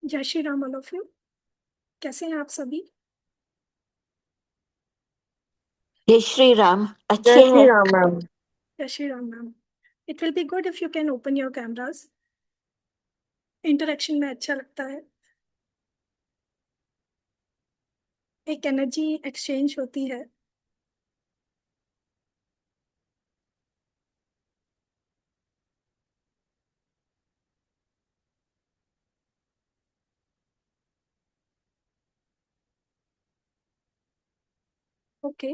जय Shri Ram all of you. कैसे हैं आप सभी? जय श्री राम। जय अच्छे श्री हैं। राम मैम। जय Shri Ram ma'am. It will be good if you can open your cameras. Interaction में अच्छा लगता है, एक एनर्जी एक्सचेंज होती है। ओके,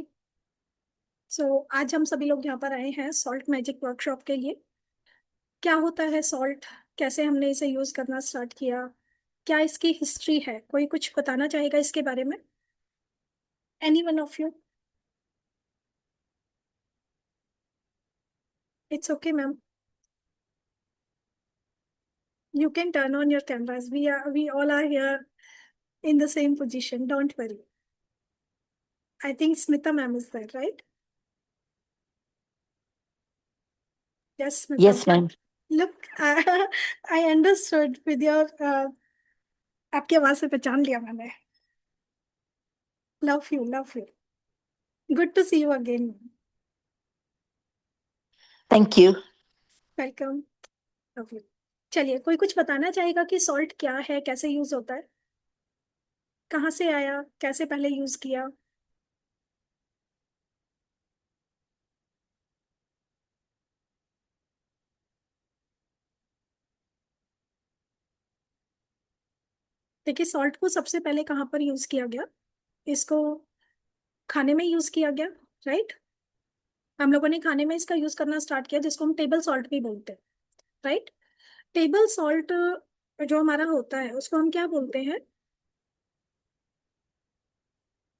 सो आज हम सभी लोग यहाँ पर आए हैं सॉल्ट मैजिक वर्कशॉप के लिए। क्या होता है सॉल्ट, कैसे हमने इसे यूज करना स्टार्ट किया, क्या इसकी हिस्ट्री है, कोई कुछ बताना चाहेगा इसके बारे में? Any one of you? It's okay ma'am, you can turn on your cameras. We all are here in the same position. Don't worry. I think Smita ma'am is there, right? Yes, Smita yes ma'am. Ma'am. Look, I understood with your आपकी आवाज से पहचान लिया मैंने। Love you, love you. Good to see you again. Thank you. Welcome. Love you. चलिए, कोई कुछ बताना चाहेगा कि सॉल्ट क्या है, कैसे यूज होता है, कहाँ से आया, कैसे पहले यूज किया? देखिए, सॉल्ट को सबसे पहले कहाँ पर यूज किया गया? इसको खाने में यूज किया गया, राइट? हम लोगों ने खाने में इसका यूज करना स्टार्ट किया, जिसको हम टेबल सॉल्ट भी बोलते हैं, राइट? टेबल सॉल्ट जो हमारा होता है उसको हम क्या बोलते हैं?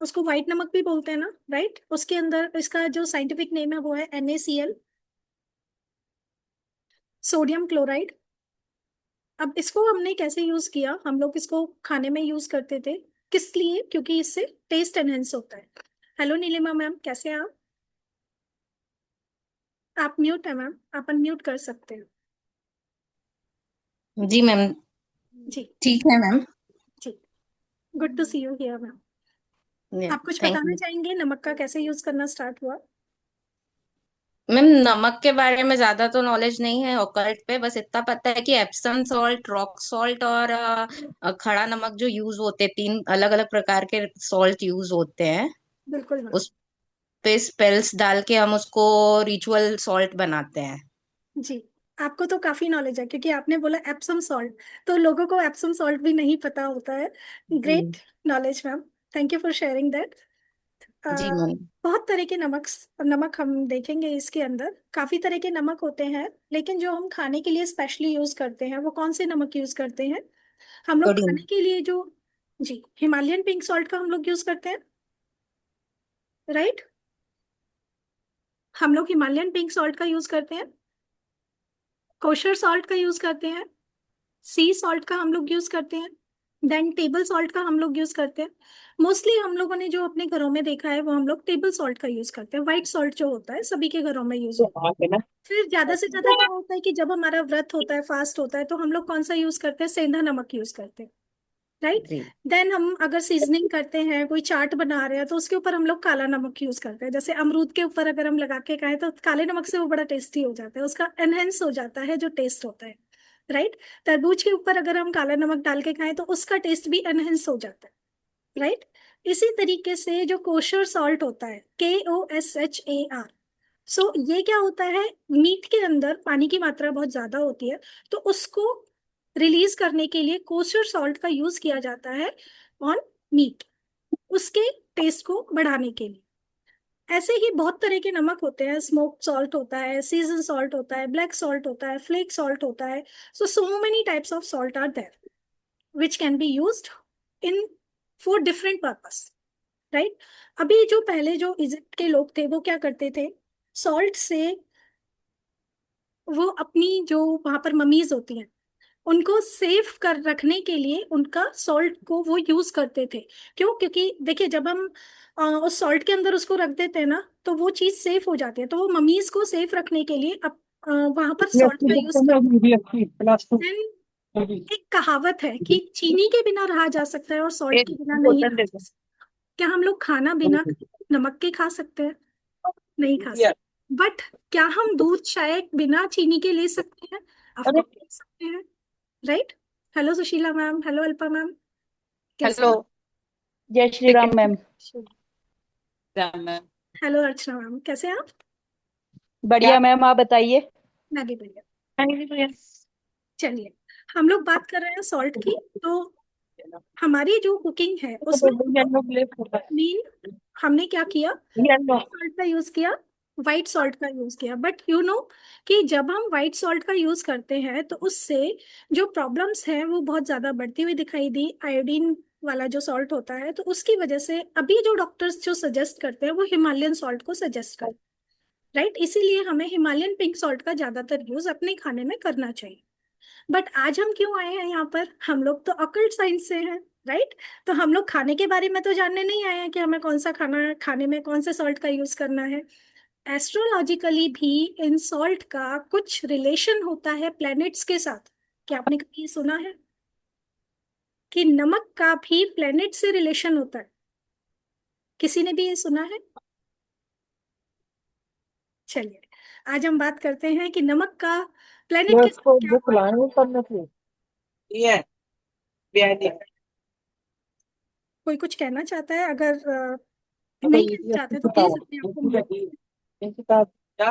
उसको व्हाइट नमक भी बोलते हैं ना, राइट? उसके अंदर इसका जो साइंटिफिक नेम है वो है NaCl, सोडियम क्लोराइड। अब इसको हमने कैसे यूज किया? हम लोग इसको खाने में यूज करते थे। किस लिए? क्योंकि इससे टेस्ट एनहेंस होता है। हेलो नीलिमा मैम, कैसे हैं आप म्यूट है मैम, आप अनम्यूट कर सकते हैं। जी मैम। जी। ठीक है मैम। जी, good to see you here ma'am. आप कुछ थैंक बताना यू चाहेंगे नमक का कैसे यूज करना स्टार्ट हुआ? मैम। नमक के बारे में ज्यादा तो नॉलेज नहीं है ऑकल्ट पे, बस इतना पता है कि एप्सम सॉल्ट, रॉक सॉल्ट और खड़ा नमक जो यूज होते हैं, तीन अलग अलग प्रकार के सॉल्ट यूज होते हैं। बिल्कुल मैम। उस पे स्पेल्स डाल के हम उसको रिचुअल सॉल्ट बनाते हैं। जी, आपको तो काफी नॉलेज है क्योंकि आपने बोला एप्सम सॉल्ट, तो लोगों को एप्सम सॉल्ट भी नहीं पता होता है। ग्रेट जी। Knowledge ma'am, thank you for sharing that. जी मैम। बहुत तरह के नमक नमक हम देखेंगे, इसके अंदर काफी तरह के नमक होते हैं, लेकिन जो हम खाने के लिए स्पेशली यूज करते हैं वो कौन से नमक यूज करते हैं हम लोग सोडियम। खाने के लिए? जो जी, हिमालयन पिंक सॉल्ट का हम लोग यूज करते हैं, राइट? हम लोग हिमालयन पिंक सॉल्ट का यूज करते हैं, कोशर सॉल्ट का यूज करते हैं, सी सॉल्ट का हम लोग यूज करते हैं, देन टेबल सॉल्ट का हम लोग यूज करते हैं। मोस्टली हम लोगों ने जो अपने घरों में देखा है वो हम लोग टेबल सॉल्ट का यूज करते हैं। व्हाइट सॉल्ट जो होता है सभी के घरों में यूज होता है। फिर ज्यादा से ज्यादा क्या होता है कि जब हमारा व्रत होता है, फास्ट होता है, तो हम लोग कौन सा यूज करते हैं? सेंधा नमक यूज करते हैं, राइट? जी। देन हम अगर सीजनिंग करते हैं, कोई चाट बना रहे हैं, तो उसके ऊपर हम लोग काला नमक यूज करते हैं। जैसे अमरूद के ऊपर अगर हम लगा के खाएं तो काले नमक से वो बड़ा टेस्टी हो जाता है, उसका एनहेंस हो जाता है जो टेस्ट होता है, राइट? तरबूज के ऊपर अगर हम काला नमक डाल के खाएं तो उसका टेस्ट भी एनहेंस हो जाता है, राइट? इसी तरीके से जो कोशर सॉल्ट होता है, KOSHAR, सो ये क्या होता है? मीट के अंदर पानी की मात्रा बहुत ज्यादा होती है, तो उसको रिलीज करने के लिए कोस्टर सॉल्ट का यूज किया जाता है ऑन मीट, उसके टेस्ट को बढ़ाने के लिए। ऐसे ही बहुत तरह के नमक होते हैं, स्मोक सॉल्ट होता है, सीजन सॉल्ट होता है, ब्लैक सॉल्ट होता है, फ्लेक सॉल्ट होता है। So many types of salt are there which can be used in for different purpose, right? अभी जो पहले जो इजिप्ट के लोग थे वो क्या करते थे? सॉल्ट से वो अपनी जो वहां पर ममीज होती हैं उनको सेफ कर रखने के लिए उनका सॉल्ट को वो यूज करते थे। क्यों? क्योंकि देखिए, जब हम उस सॉल्ट के अंदर उसको रख देते हैं ना, तो वो चीज सेफ हो जाती है, तो वो ममीज को सेफ रखने के लिए अब वहां पर सॉल्ट का यूज करते हैं। एक कहावत है कि चीनी के बिना रहा जा सकता है और सॉल्ट एक के बिना नहीं बोतल रहा दे जा सकता। क्या हम लोग खाना बिना नमक के खा सकते हैं? नहीं खा दो। सकते। बट क्या हम दूध चाय बिना चीनी के ले सकते हैं? ऑफ अरे, कोर्स ले सकते हैं, right? Hello Sushila ma'am, hello Alpa ma'am, कैसे हेलो। हैं? Jai Shri Ram ma'am. Ma'am. Hello Archana ma'am, कैसे हैं आप? बढ़िया मैम, आप बताइए। मैं भी बढ़िया। चलिए, हम लोग बात कर रहे हैं सॉल्ट की। तो हमारी जो कुकिंग है उसमें मेन हमने क्या किया? सॉल्ट का यूज किया, वाइट सॉल्ट का यूज किया। बट यू नो कि जब हम वाइट सॉल्ट का यूज करते हैं तो उससे जो प्रॉब्लम्स हैं वो बहुत ज्यादा बढ़ती हुई दिखाई दी। आयोडीन वाला जो सॉल्ट होता है, तो उसकी वजह से अभी जो डॉक्टर्स जो सजेस्ट करते हैं वो हिमालयन सॉल्ट को सजेस्ट करते हैं, राइट? इसीलिए हमें हिमालयन पिंक सॉल्ट का ज्यादातर यूज अपने खाने में करना चाहिए। बट आज हम क्यों आए हैं यहाँ पर? हम लोग तो ऑकल्ट साइंस से हैं, राइट? तो हम लोग खाने के बारे में तो जानने नहीं आए हैं कि हमें कौन सा खाना, खाने में कौन से सॉल्ट का यूज करना है। एस्ट्रोलॉजिकली भी इन सॉल्ट का कुछ रिलेशन होता है प्लैनेट्स के साथ। क्या आपने कभी ये सुना है कि नमक का भी प्लैनेट से रिलेशन होता है? किसी ने भी ये सुना है? चलिए, आज हम बात करते हैं कि नमक का प्लैनेट के साथ इसको क्या। बुक लाने करना चाहिए। ये बियानी। कोई कुछ कहना चाहता है? अगर नहीं कहना चाहते तो प्लीज अपने आप को म्यूट। किताब क्या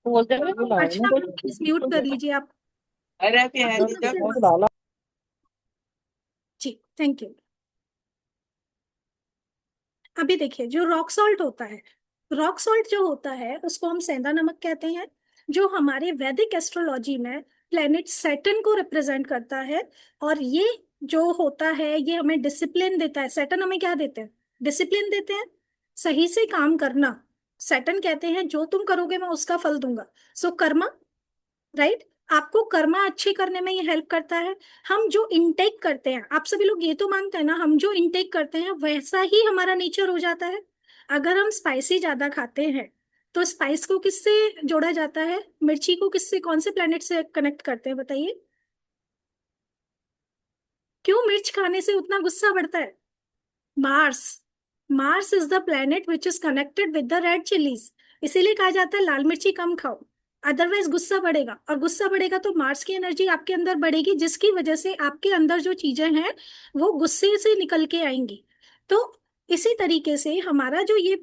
बोलते हैं अर्चना मैम प्लीज म्यूट कर लीजिए आप। अरे आपकी बियानी तरफ से जब आवाज। डाला। जी, थैंक यू। अभी देखिए, जो रॉक सॉल्ट होता है, रॉक सॉल्ट जो होता है उसको हम सेंधा नमक कहते हैं, जो हमारे वैदिक एस्ट्रोलॉजी में प्लेनेट सैटर्न को रिप्रेजेंट करता है। और ये जो होता है ये हमें डिसिप्लिन देता है। सैटर्न हमें क्या देते हैं? डिसिप्लिन देते हैं, सही से काम करना। सैटर्न कहते हैं जो तुम करोगे मैं उसका फल दूंगा। सो कर्मा, राइट? आपको कर्मा अच्छे करने में ये हेल्प करता है। हम जो इनटेक करते हैं, आप सभी लोग ये तो मानते हैं ना, हम जो इनटेक करते हैं वैसा ही हमारा नेचर हो जाता है। अगर हम स्पाइसी ज्यादा खाते हैं तो स्पाइस को किससे जोड़ा जाता है? मिर्ची को किससे, कौन से प्लेनेट से कनेक्ट करते हैं बताइए? क्यों मिर्च खाने से उतना गुस्सा बढ़ता है? Mars. Mars is the planet which is connected with the red chillies. इसीलिए कहा जाता है लाल मिर्ची कम खाओ, अदरवाइज गुस्सा बढ़ेगा। और गुस्सा बढ़ेगा तो मार्स की एनर्जी आपके अंदर बढ़ेगी, जिसकी वजह से आपके अंदर जो चीजें हैं वो गुस्से से निकल के आएंगी। तो इसी तरीके से हमारा जो ये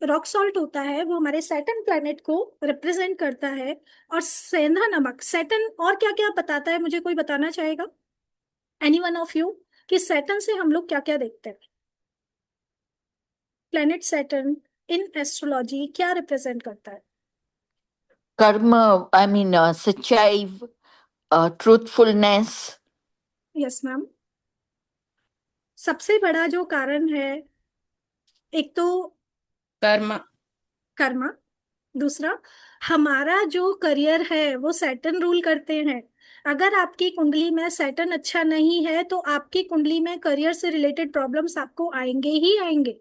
रॉक सॉल्ट होता है वो हमारे सैटर्न प्लैनेट को रिप्रेजेंट करता है। और सेंधा नमक सैटर्न और क्या क्या बताता है, मुझे कोई बताना चाहेगा? एनी वन ऑफ यू, कि सैटर्न से हम लोग क्या क्या देखते हैं? प्लेनेट सैटर्न इन एस्ट्रोलॉजी क्या रिप्रेजेंट करता है? कर्म, आई मीन सच्चाई, ट्रूथफुलनेस। Yes ma'am. सबसे बड़ा जो कारण है, एक तो कर्मा। कर्मा, दूसरा हमारा जो करियर है वो सैटर्न रूल करते हैं। अगर आपकी कुंडली में सैटर्न अच्छा नहीं है तो आपकी कुंडली में करियर से रिलेटेड प्रॉब्लम्स आपको आएंगे ही आएंगे।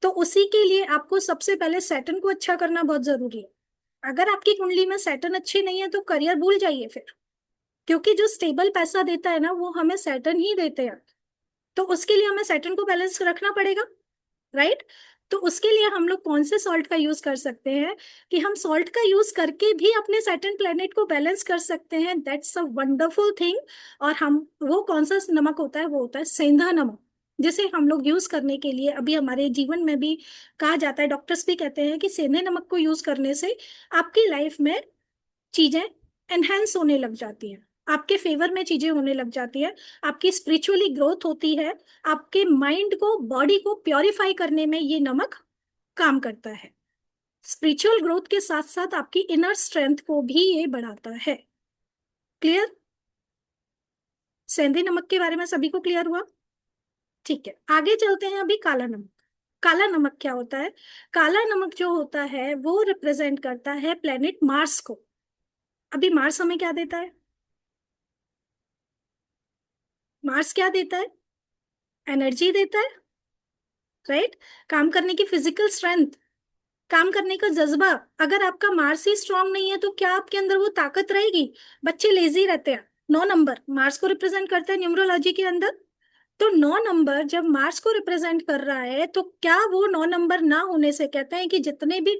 तो उसी के लिए आपको सबसे पहले सैटर्न को अच्छा करना बहुत जरूरी है। अगर आपकी कुंडली में सैटर्न अच्छी नहीं है तो करियर भूल जाइए फिर, क्योंकि जो स्टेबल पैसा देता है ना वो हमें सैटर्न ही देते हैं। तो उसके लिए हमें सैटर्न को बैलेंस रखना पड़ेगा, राइट? तो उसके लिए हम लोग कौन से सॉल्ट का यूज कर सकते हैं कि हम सॉल्ट का यूज करके भी अपने सैटर्न प्लेनेट को बैलेंस कर सकते हैं। That's a wonderful thing. और हम, वो कौन सा नमक होता है? वो होता है सेंधा नमक, जिसे हम लोग यूज करने के लिए अभी हमारे जीवन में भी कहा जाता है, डॉक्टर्स भी कहते हैं कि सेंधे नमक को यूज करने से आपकी लाइफ में चीजें एनहेंस होने लग जाती हैं, आपके फेवर में चीजें होने लग जाती है, आपकी स्पिरिचुअली ग्रोथ होती है, आपके माइंड को, बॉडी को प्योरीफाई करने में ये नमक काम करता है। स्पिरिचुअल ग्रोथ के साथ साथ आपकी इनर स्ट्रेंथ को भी ये बढ़ाता है। क्लियर? सेंधी नमक के बारे में सभी को क्लियर हुआ? ठीक है, आगे चलते हैं। अभी काला नमक। काला नमक क्या होता है? काला नमक जो होता है वो रिप्रेजेंट करता है प्लेनेट मार्स को। अभी मार्स हमें क्या देता है? मार्स क्या देता है? एनर्जी देता है, राइट? काम करने की फिजिकल स्ट्रेंथ, काम करने का जज्बा। अगर आपका मार्स ही स्ट्रांग नहीं है तो क्या आपके अंदर वो ताकत रहेगी? बच्चे लेजी रहते हैं, 9 नंबर मार्स को रिप्रेजेंट करता है न्यूमरोलॉजी के अंदर। तो 9 नंबर जब मार्स को रिप्रेजेंट कर रहा है तो क्या वो 9 नंबर ना होने से, कहते हैं कि जितने भी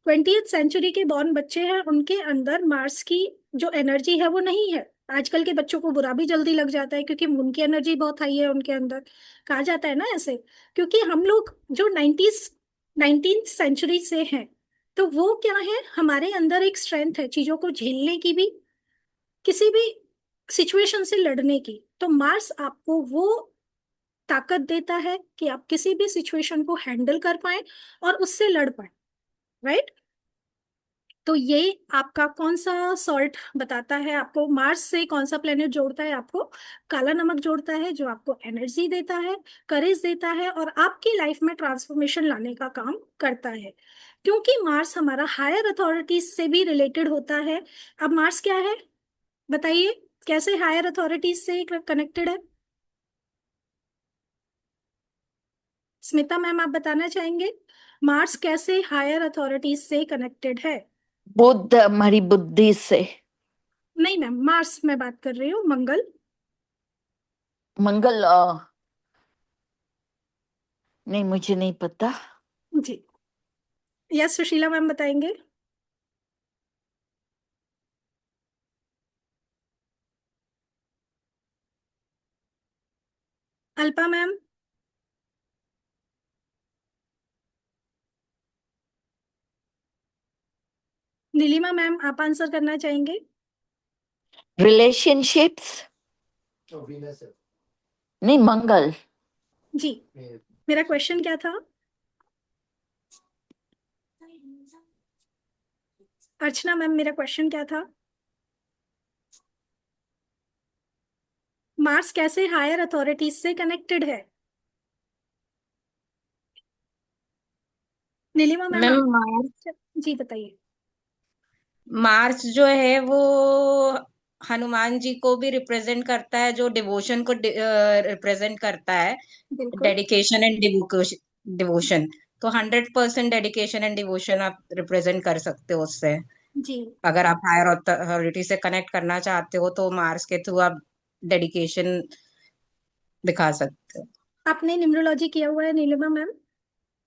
20th सेंचुरी के बॉर्न बच्चे हैं उनके अंदर मार्स की जो एनर्जी है वो नहीं है। आजकल के बच्चों को बुरा भी जल्दी लग जाता है क्योंकि उनकी एनर्जी बहुत हाई है उनके अंदर, कहा जाता है ना ऐसे। क्योंकि हम लोग जो 19th सेंचुरी से हैं, तो वो क्या है, हमारे अंदर एक स्ट्रेंथ है चीजों को झेलने की भी, किसी भी सिचुएशन से लड़ने की। तो मार्स आपको वो ताकत देता है कि आप किसी भी सिचुएशन को हैंडल कर पाए और उससे लड़ पाए, राइट। तो ये आपका कौन सा सॉल्ट बताता है आपको मार्स से कौन सा प्लेनेट जोड़ता है आपको? काला नमक जोड़ता है, जो आपको एनर्जी देता है, करेज देता है और आपकी लाइफ में ट्रांसफॉर्मेशन लाने का काम करता है। क्योंकि मार्स हमारा हायर अथॉरिटीज से भी रिलेटेड होता है। अब मार्स क्या है बताइए, कैसे हायर अथॉरिटीज से कनेक्टेड है? स्मिता मैम आप बताना चाहेंगे मार्स कैसे हायर अथॉरिटीज से कनेक्टेड है? बुद्ध हमारी बुद्धि से। नहीं मैम, मार्स मैं बात कर रही हूँ, मंगल। मंगल नहीं, मुझे नहीं पता। जी, यस सुशीला मैम बताएंगे। अल्पा मैम। नीलिमा मैम आप आंसर करना चाहेंगे? रिलेशनशिप्स। नहीं, मंगल। जी, मेरा क्वेश्चन क्या था? अर्चना मैम मेरा क्वेश्चन क्या था? मार्स कैसे हायर अथॉरिटीज से कनेक्टेड है? नीलिमा मैम मैम आप जी बताइए। मार्च जो है वो हनुमान जी को भी रिप्रेजेंट करता है, जो डिवोशन को रिप्रेजेंट करता है, बिल्कुल। Dedication and devotion. तो 100% डेडिकेशन एंड डिवोशन आप रिप्रेजेंट कर सकते हो उससे। जी, अगर आप हायर अथॉरिटी से कनेक्ट करना चाहते हो तो मार्स के थ्रू आप डेडिकेशन दिखा सकते हो। आपने न्यूमरोलॉजी किया हुआ है नीलिमा मैम?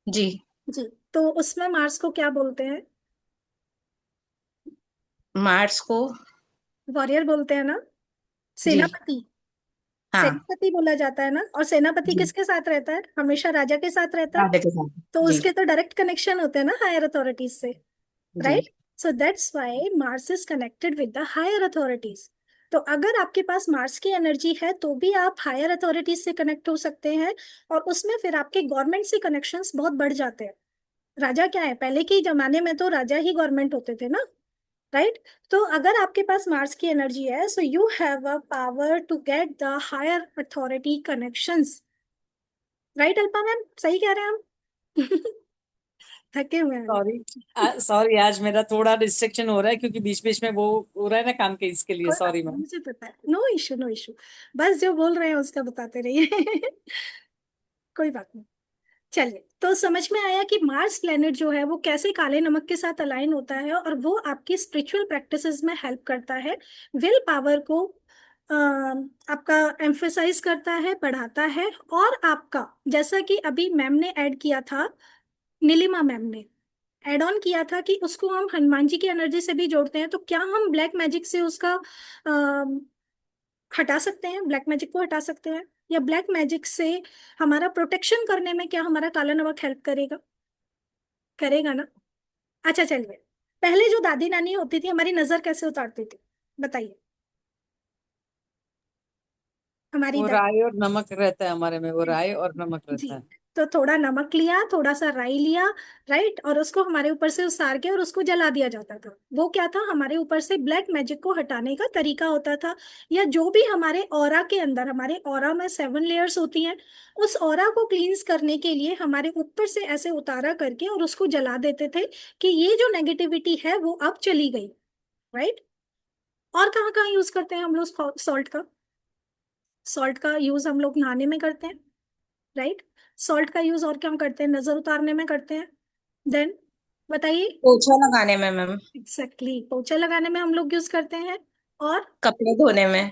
जी। जी, तो उसमें मार्स को क्या बोलते हैं? मार्स को वॉरियर बोलते हैं ना, जी सेनापति। हाँ सेनापति बोला जाता है ना, और सेनापति जी किसके साथ रहता है? हमेशा राजा के साथ रहता है। राधे के साथ तो जी उसके तो डायरेक्ट कनेक्शन होते हैं ना हायर अथॉरिटीज से, जी। Right. So that's why Mars is connected with the higher authorities. तो अगर आपके पास मार्स की एनर्जी है तो भी आप हायर अथॉरिटीज से कनेक्ट हो सकते हैं, और उसमें फिर आपके गवर्नमेंट से कनेक्शंस बहुत बढ़ जाते हैं। राजा क्या है, पहले के जमाने में तो राजा ही गवर्नमेंट होते थे ना, राइट। तो अगर आपके पास मार्स की एनर्जी है, so you have a power to get the higher authority connections, right Alpa ma'am, सही कह रहे हैं हम? थके हुए हैं। सॉरी सॉरी, आज मेरा थोड़ा डिस्ट्रक्शन हो रहा है क्योंकि बीच बीच में वो हो रहा है ना काम के, इसके लिए कोई बात सॉरी नहीं, मैम। मुझे पता है, नो इशू नो इशू। बस जो बोल रहे हैं उसका बताते रहिए। कोई बात नहीं। चलिए, तो समझ में आया कि मार्स प्लेनेट जो है वो कैसे काले नमक के साथ अलाइन होता है, और वो आपकी स्पिरिचुअल प्रैक्टिसेस में हेल्प करता है, विल पावर को आपका एम्फेसाइज करता है, बढ़ाता है। और आपका, जैसा कि अभी मैम ने ऐड किया था, नीलिमा मैम ने एड ऑन किया था कि उसको हम हनुमान जी की एनर्जी से भी जोड़ते हैं, तो क्या हम ब्लैक मैजिक से उसका हटा सकते हैं, ब्लैक मैजिक को हटा सकते हैं? या ब्लैक मैजिक से हमारा प्रोटेक्शन करने में क्या हमारा काला नमक हेल्प करेगा? करेगा ना। अच्छा चलिए, पहले जो दादी नानी होती थी हमारी नजर कैसे उतारती थी बताइए? हमारी वो दादी, राई और नमक रहता है हमारे में, वो राई और नमक जी, रहता है। तो थोड़ा नमक लिया, थोड़ा सा राई लिया, राइट, और उसको हमारे ऊपर से उतार के और उसको जला दिया जाता था। वो क्या था, हमारे ऊपर से ब्लैक मैजिक को हटाने का तरीका होता था। या जो भी हमारे ऑरा के अंदर, हमारे ऑरा में 7 लेयर्स होती हैं, उस ऑरा को क्लींस करने के लिए हमारे ऊपर से ऐसे उतारा करके और उसको जला देते थे कि ये जो नेगेटिविटी है वो अब चली गई, राइट। और कहाँ कहाँ यूज करते हैं हम लोग सॉल्ट का? सॉल्ट का यूज हम लोग नहाने में करते हैं, राइट। सॉल्ट का यूज और क्या करते हैं, नजर उतारने में करते हैं। देन बताइए। पोछा लगाने में मैम। एग्जैक्टली, पोछा लगाने में हम लोग यूज करते हैं। और कपड़े धोने में।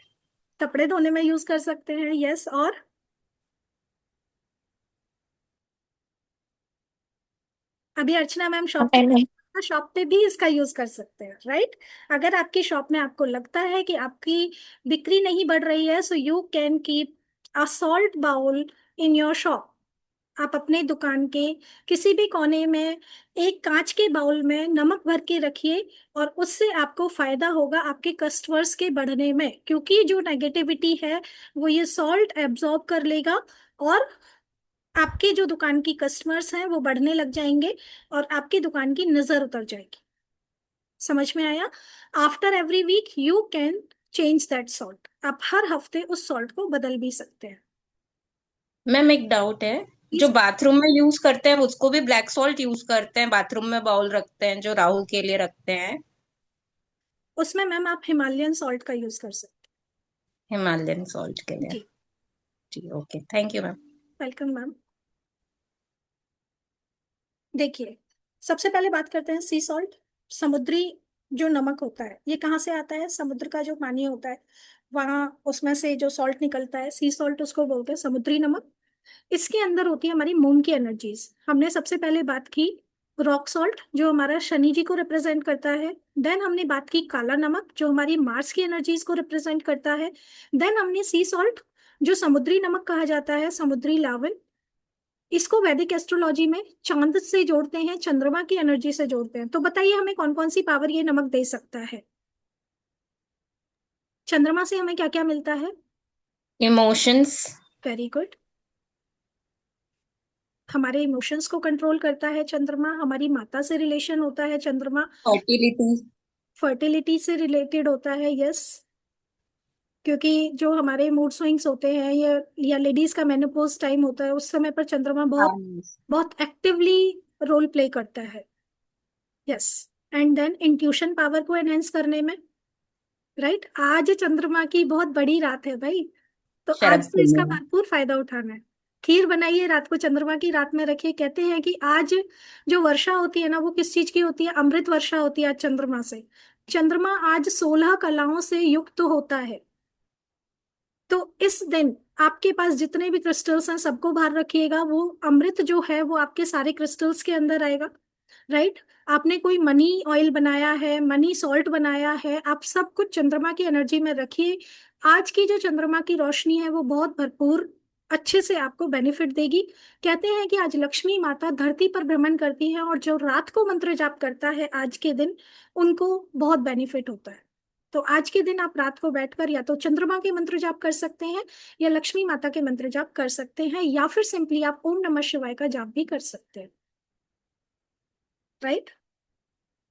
कपड़े धोने में यूज कर सकते हैं, यस। और अभी अर्चना मैम शॉप पे, मैंने शॉप पे भी इसका यूज कर सकते हैं, राइट। अगर आपकी शॉप में आपको लगता है कि आपकी बिक्री नहीं बढ़ रही है, so you can keep a salt bowl in your shop. आप अपने दुकान के किसी भी कोने में एक कांच के बाउल में नमक भर के रखिए, और उससे आपको फायदा होगा आपके कस्टमर्स के बढ़ने में, क्योंकि जो नेगेटिविटी है वो ये सॉल्ट एब्जॉर्ब कर लेगा, और आपके जो दुकान की कस्टमर्स हैं वो बढ़ने लग जाएंगे, और आपकी दुकान की नजर उतर जाएगी। समझ में आया? After every week you can change that salt. आप हर हफ्ते उस सॉल्ट को बदल भी सकते हैं। मैम एक डाउट है, जो इस बाथरूम में यूज करते हैं उसको भी ब्लैक सॉल्ट यूज करते हैं, बाथरूम में बाउल रखते हैं जो राहु के लिए रखते हैं। उसमें मैम आप हिमालयन सॉल्ट का यूज कर सकते हिमालयन सॉल्ट के हैं। लिए। जी, जी okay, thank you ma'am. Welcome ma'am. देखिए, सबसे पहले बात करते हैं सी सॉल्ट। समुद्री जो नमक होता है ये कहाँ से आता है? समुद्र का जो पानी होता है वहाँ उसमें से जो सॉल्ट निकलता है, सी सॉल्ट उसको बोलते हैं, समुद्री नमक। इसके अंदर होती है हमारी मून की एनर्जीज। हमने सबसे पहले बात की रॉक सॉल्ट जो हमारा शनि जी को रिप्रेजेंट करता है। देन हमने बात की काला नमक जो हमारी मार्स की एनर्जीज को रिप्रेजेंट करता है। देन हमने सी सॉल्ट जो समुद्री नमक कहा जाता है, समुद्री लावण। इसको वैदिक एस्ट्रोलॉजी में चांद से जोड़ते हैं, चंद्रमा की एनर्जी से जोड़ते हैं। तो बताइए हमें कौन कौन सी पावर ये नमक दे सकता है? चंद्रमा से हमें क्या क्या मिलता है? इमोशंस। Very good. हमारे इमोशंस को कंट्रोल करता है चंद्रमा। हमारी माता से रिलेशन होता है चंद्रमा। फर्टिलिटी। फर्टिलिटी से रिलेटेड होता है, यस। क्योंकि जो हमारे मूड स्विंग्स होते हैं या लेडीज का मेनोपॉज टाइम होता है, उस समय पर चंद्रमा बहुत बहुत एक्टिवली रोल प्ले करता है, yes. And then intuition power को एनहेंस करने में, राइट। आज चंद्रमा की बहुत बड़ी रात है भाई, तो आज शरद तो इसका पूर्णिमा। भरपूर फायदा उठाना है। खीर बनाइए, रात को चंद्रमा की रात में रखिए। कहते हैं कि आज जो वर्षा होती है ना, वो किस चीज की होती है? अमृत वर्षा होती है आज चंद्रमा से। चंद्रमा आज 16 कलाओं से युक्त होता है। तो इस दिन आपके पास जितने भी क्रिस्टल्स हैं सबको बाहर रखिएगा। वो अमृत जो है वो आपके सारे क्रिस्टल्स के अंदर आएगा, राइट। आपने कोई मनी ऑयल बनाया है, मनी सॉल्ट बनाया है, आप सब कुछ चंद्रमा की एनर्जी में रखिए। आज की जो चंद्रमा की रोशनी है वो बहुत भरपूर अच्छे से आपको बेनिफिट देगी। कहते हैं कि आज लक्ष्मी माता धरती पर भ्रमण करती है, और जो रात को मंत्र जाप करता है आज के दिन, उनको बहुत बेनिफिट होता है। तो आज के दिन आप रात को बैठकर या तो चंद्रमा के मंत्र जाप कर सकते हैं, या लक्ष्मी माता के मंत्र जाप कर सकते हैं, या फिर सिंपली आप ओम नमः शिवाय का जाप भी कर सकते हैं, राइट।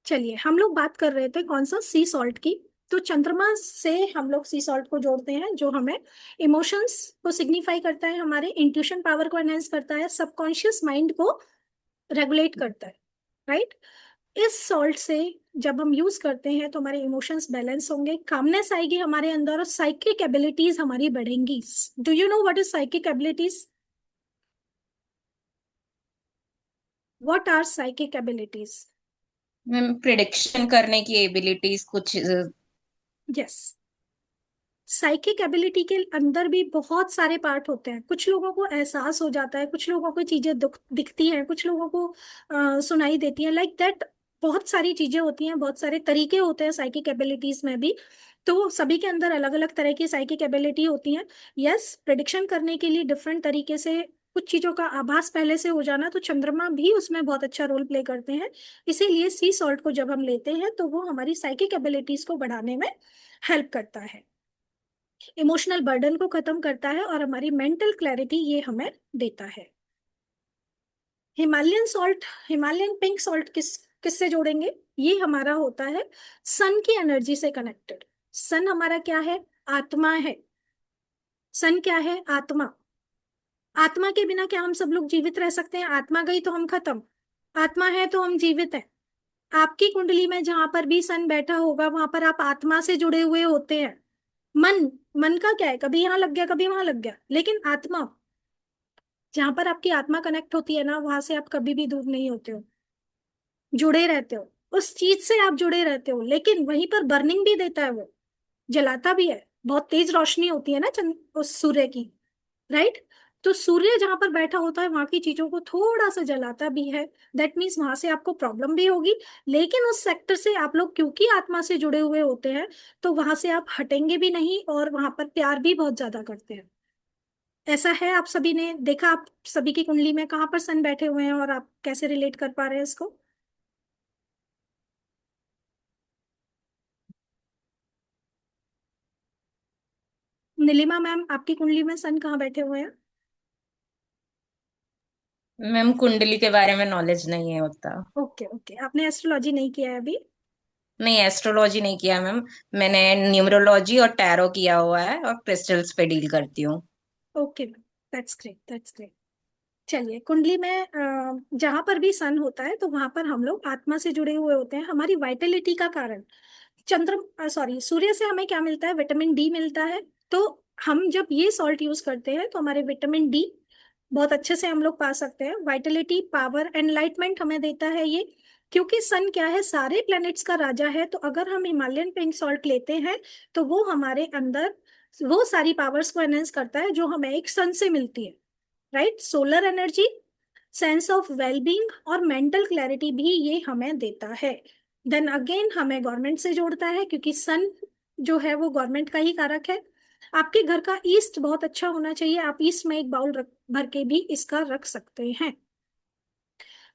चलिए, हम लोग बात कर रहे थे कौन सा? सी सॉल्ट की। तो चंद्रमा से हम लोग सी सॉल्ट को जोड़ते हैं जो हमें इमोशंस को सिग्निफाई करता है, हमारे इंट्यूशन पावर को एनहेंस करता है, सबकॉन्शियस माइंड को रेगुलेट करता है, राइट। इस सॉल्ट से जब हम यूज करते हैं तो हमारे इमोशंस बैलेंस होंगे, कामनेस आएगी हमारे अंदर, और साइकिक एबिलिटीज हमारी बढ़ेंगी। Do you know what is psychic abilities? What are psychic abilities? Ma'am prediction करने की एबिलिटीज कुछ। यस। साइकिक एबिलिटी के अंदर भी बहुत सारे पार्ट होते हैं। कुछ लोगों को एहसास हो जाता है, कुछ लोगों को चीजें दिखती हैं, कुछ लोगों को सुनाई देती हैं, लाइक दैट। बहुत सारी चीजें होती हैं, बहुत सारे तरीके होते हैं साइकिक एबिलिटीज में भी। तो सभी के अंदर अलग अलग तरह की साइकिक एबिलिटी होती हैं। यस, प्रिडिक्शन करने के लिए डिफरेंट तरीके से कुछ चीजों का आभास पहले से हो जाना, तो चंद्रमा भी उसमें बहुत अच्छा रोल प्ले करते हैं। इसीलिए सी सॉल्ट को जब हम लेते हैं तो वो हमारी साइकिक एबिलिटीज को बढ़ाने में हेल्प करता है, इमोशनल बर्डन को खत्म करता है, और हमारी मेंटल क्लैरिटी ये हमें देता है। Himalayan salt, Himalayan pink salt किससे जोड़ेंगे? ये हमारा होता है सन की एनर्जी से कनेक्टेड। सन हमारा क्या है? आत्मा है। सन क्या है? आत्मा। आत्मा के बिना क्या हम सब लोग जीवित रह सकते हैं? आत्मा गई तो हम खत्म, आत्मा है तो हम जीवित हैं। आपकी कुंडली में जहां पर भी सन बैठा होगा वहां पर आप आत्मा से जुड़े हुए होते हैं। मन, मन का क्या है? कभी यहाँ लग गया, कभी वहां लग गया, लेकिन आत्मा, जहां पर आपकी आत्मा कनेक्ट होती है ना, वहां से आप कभी भी दूर नहीं होते हो, जुड़े रहते हो, उस चीज से आप जुड़े रहते हो। लेकिन वहीं पर बर्निंग भी देता है वो, जलाता भी है, बहुत तेज रोशनी होती है ना उस सूर्य की, राइट। तो सूर्य जहां पर बैठा होता है वहां की चीजों को थोड़ा सा जलाता भी है। दैट मीन्स वहां से आपको प्रॉब्लम भी होगी, लेकिन उस सेक्टर से आप लोग क्योंकि आत्मा से जुड़े हुए होते हैं तो वहां से आप हटेंगे भी नहीं, और वहां पर प्यार भी बहुत ज्यादा करते हैं। ऐसा है, आप सभी ने देखा, आप सभी की कुंडली में कहाँ पर सन बैठे हुए हैं और आप कैसे रिलेट कर पा रहे हैं इसको? नीलिमा मैम, आपकी कुंडली में सन कहाँ बैठे हुए हैं? मैम कुंडली के बारे में नॉलेज नहीं है उतना। ओके ओके, आपने एस्ट्रोलॉजी नहीं किया है अभी? नहीं, एस्ट्रोलॉजी नहीं किया मैम। मैंने न्यूमरोलॉजी और टैरो किया हुआ है और क्रिस्टल्स पे डील करती हूँ। Okay ma'am, that's great, that's great. चलिए, कुंडली में जहां पर भी सन होता है तो वहां पर हम लोग आत्मा से जुड़े हुए होते हैं, हमारी वाइटलिटी का कारण। चंद्र सॉरी सूर्य से हमें क्या मिलता है? विटामिन डी मिलता है। तो हम जब ये सॉल्ट यूज करते हैं तो हमारे विटामिन डी बहुत अच्छे से हम लोग पा सकते हैं। वाइटलिटी, पावर, एनलाइटमेंट हमें देता है ये, क्योंकि सन क्या है, सारे प्लैनेट्स का राजा है। तो अगर हम हिमालयन पिंक सॉल्ट लेते हैं तो वो हमारे अंदर वो सारी पावर्स को एनहेंस करता है जो हमें एक सन से मिलती है, right. Solar energy, sense of wellbeing और मेंटल क्लैरिटी भी ये हमें देता है। देन अगेन हमें गवर्नमेंट से जोड़ता है, क्योंकि सन जो है वो गवर्नमेंट का ही कारक है। आपके घर का ईस्ट बहुत अच्छा होना चाहिए, आप ईस्ट में एक बाउल भर के भी इसका रख सकते हैं।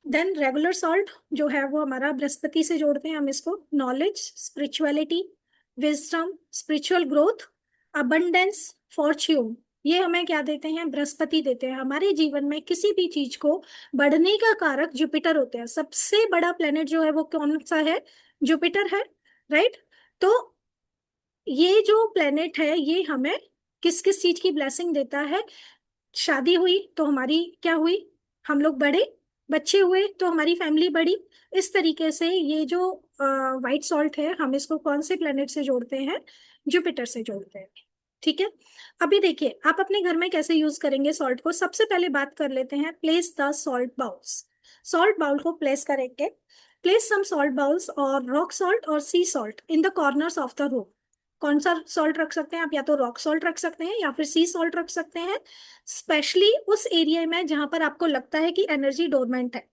देन रेगुलर सॉल्ट जो है वो हमारा बृहस्पति से जोड़ते हैं हम इसको। Knowledge, spirituality, wisdom, spiritual growth, abundance, Fortune, ये हमें क्या देते हैं? बृहस्पति देते हैं। हमारे जीवन में किसी भी चीज को बढ़ने का कारक जुपिटर होते हैं। सबसे बड़ा प्लेनेट जो है वो कौन सा है? जुपिटर है, राइट। तो ये जो प्लेनेट है ये हमें किस किस चीज की ब्लेसिंग देता है? शादी हुई तो हमारी क्या हुई? हम लोग बढ़े। बच्चे हुए तो हमारी फैमिली बढ़ी। इस तरीके से ये जो वाइट सॉल्ट है हम इसको कौन से प्लेनेट से जोड़ते हैं? जुपिटर से जोड़ते हैं, ठीक है। अभी देखिए, आप अपने घर में कैसे यूज करेंगे सॉल्ट को। सबसे पहले बात कर लेते हैं, place the salt bowls. Salt bowl को प्लेस करेंगे। प्लेस सम सॉल्ट बाउल्स और रॉक सॉल्ट और sea salt in the corners of the room. कौन सा सॉल्ट रख सकते हैं आप? या तो रॉक सॉल्ट रख सकते हैं या फिर सी सॉल्ट रख सकते हैं, स्पेशली उस एरिया में जहां पर आपको लगता है कि एनर्जी डोरमेंट है,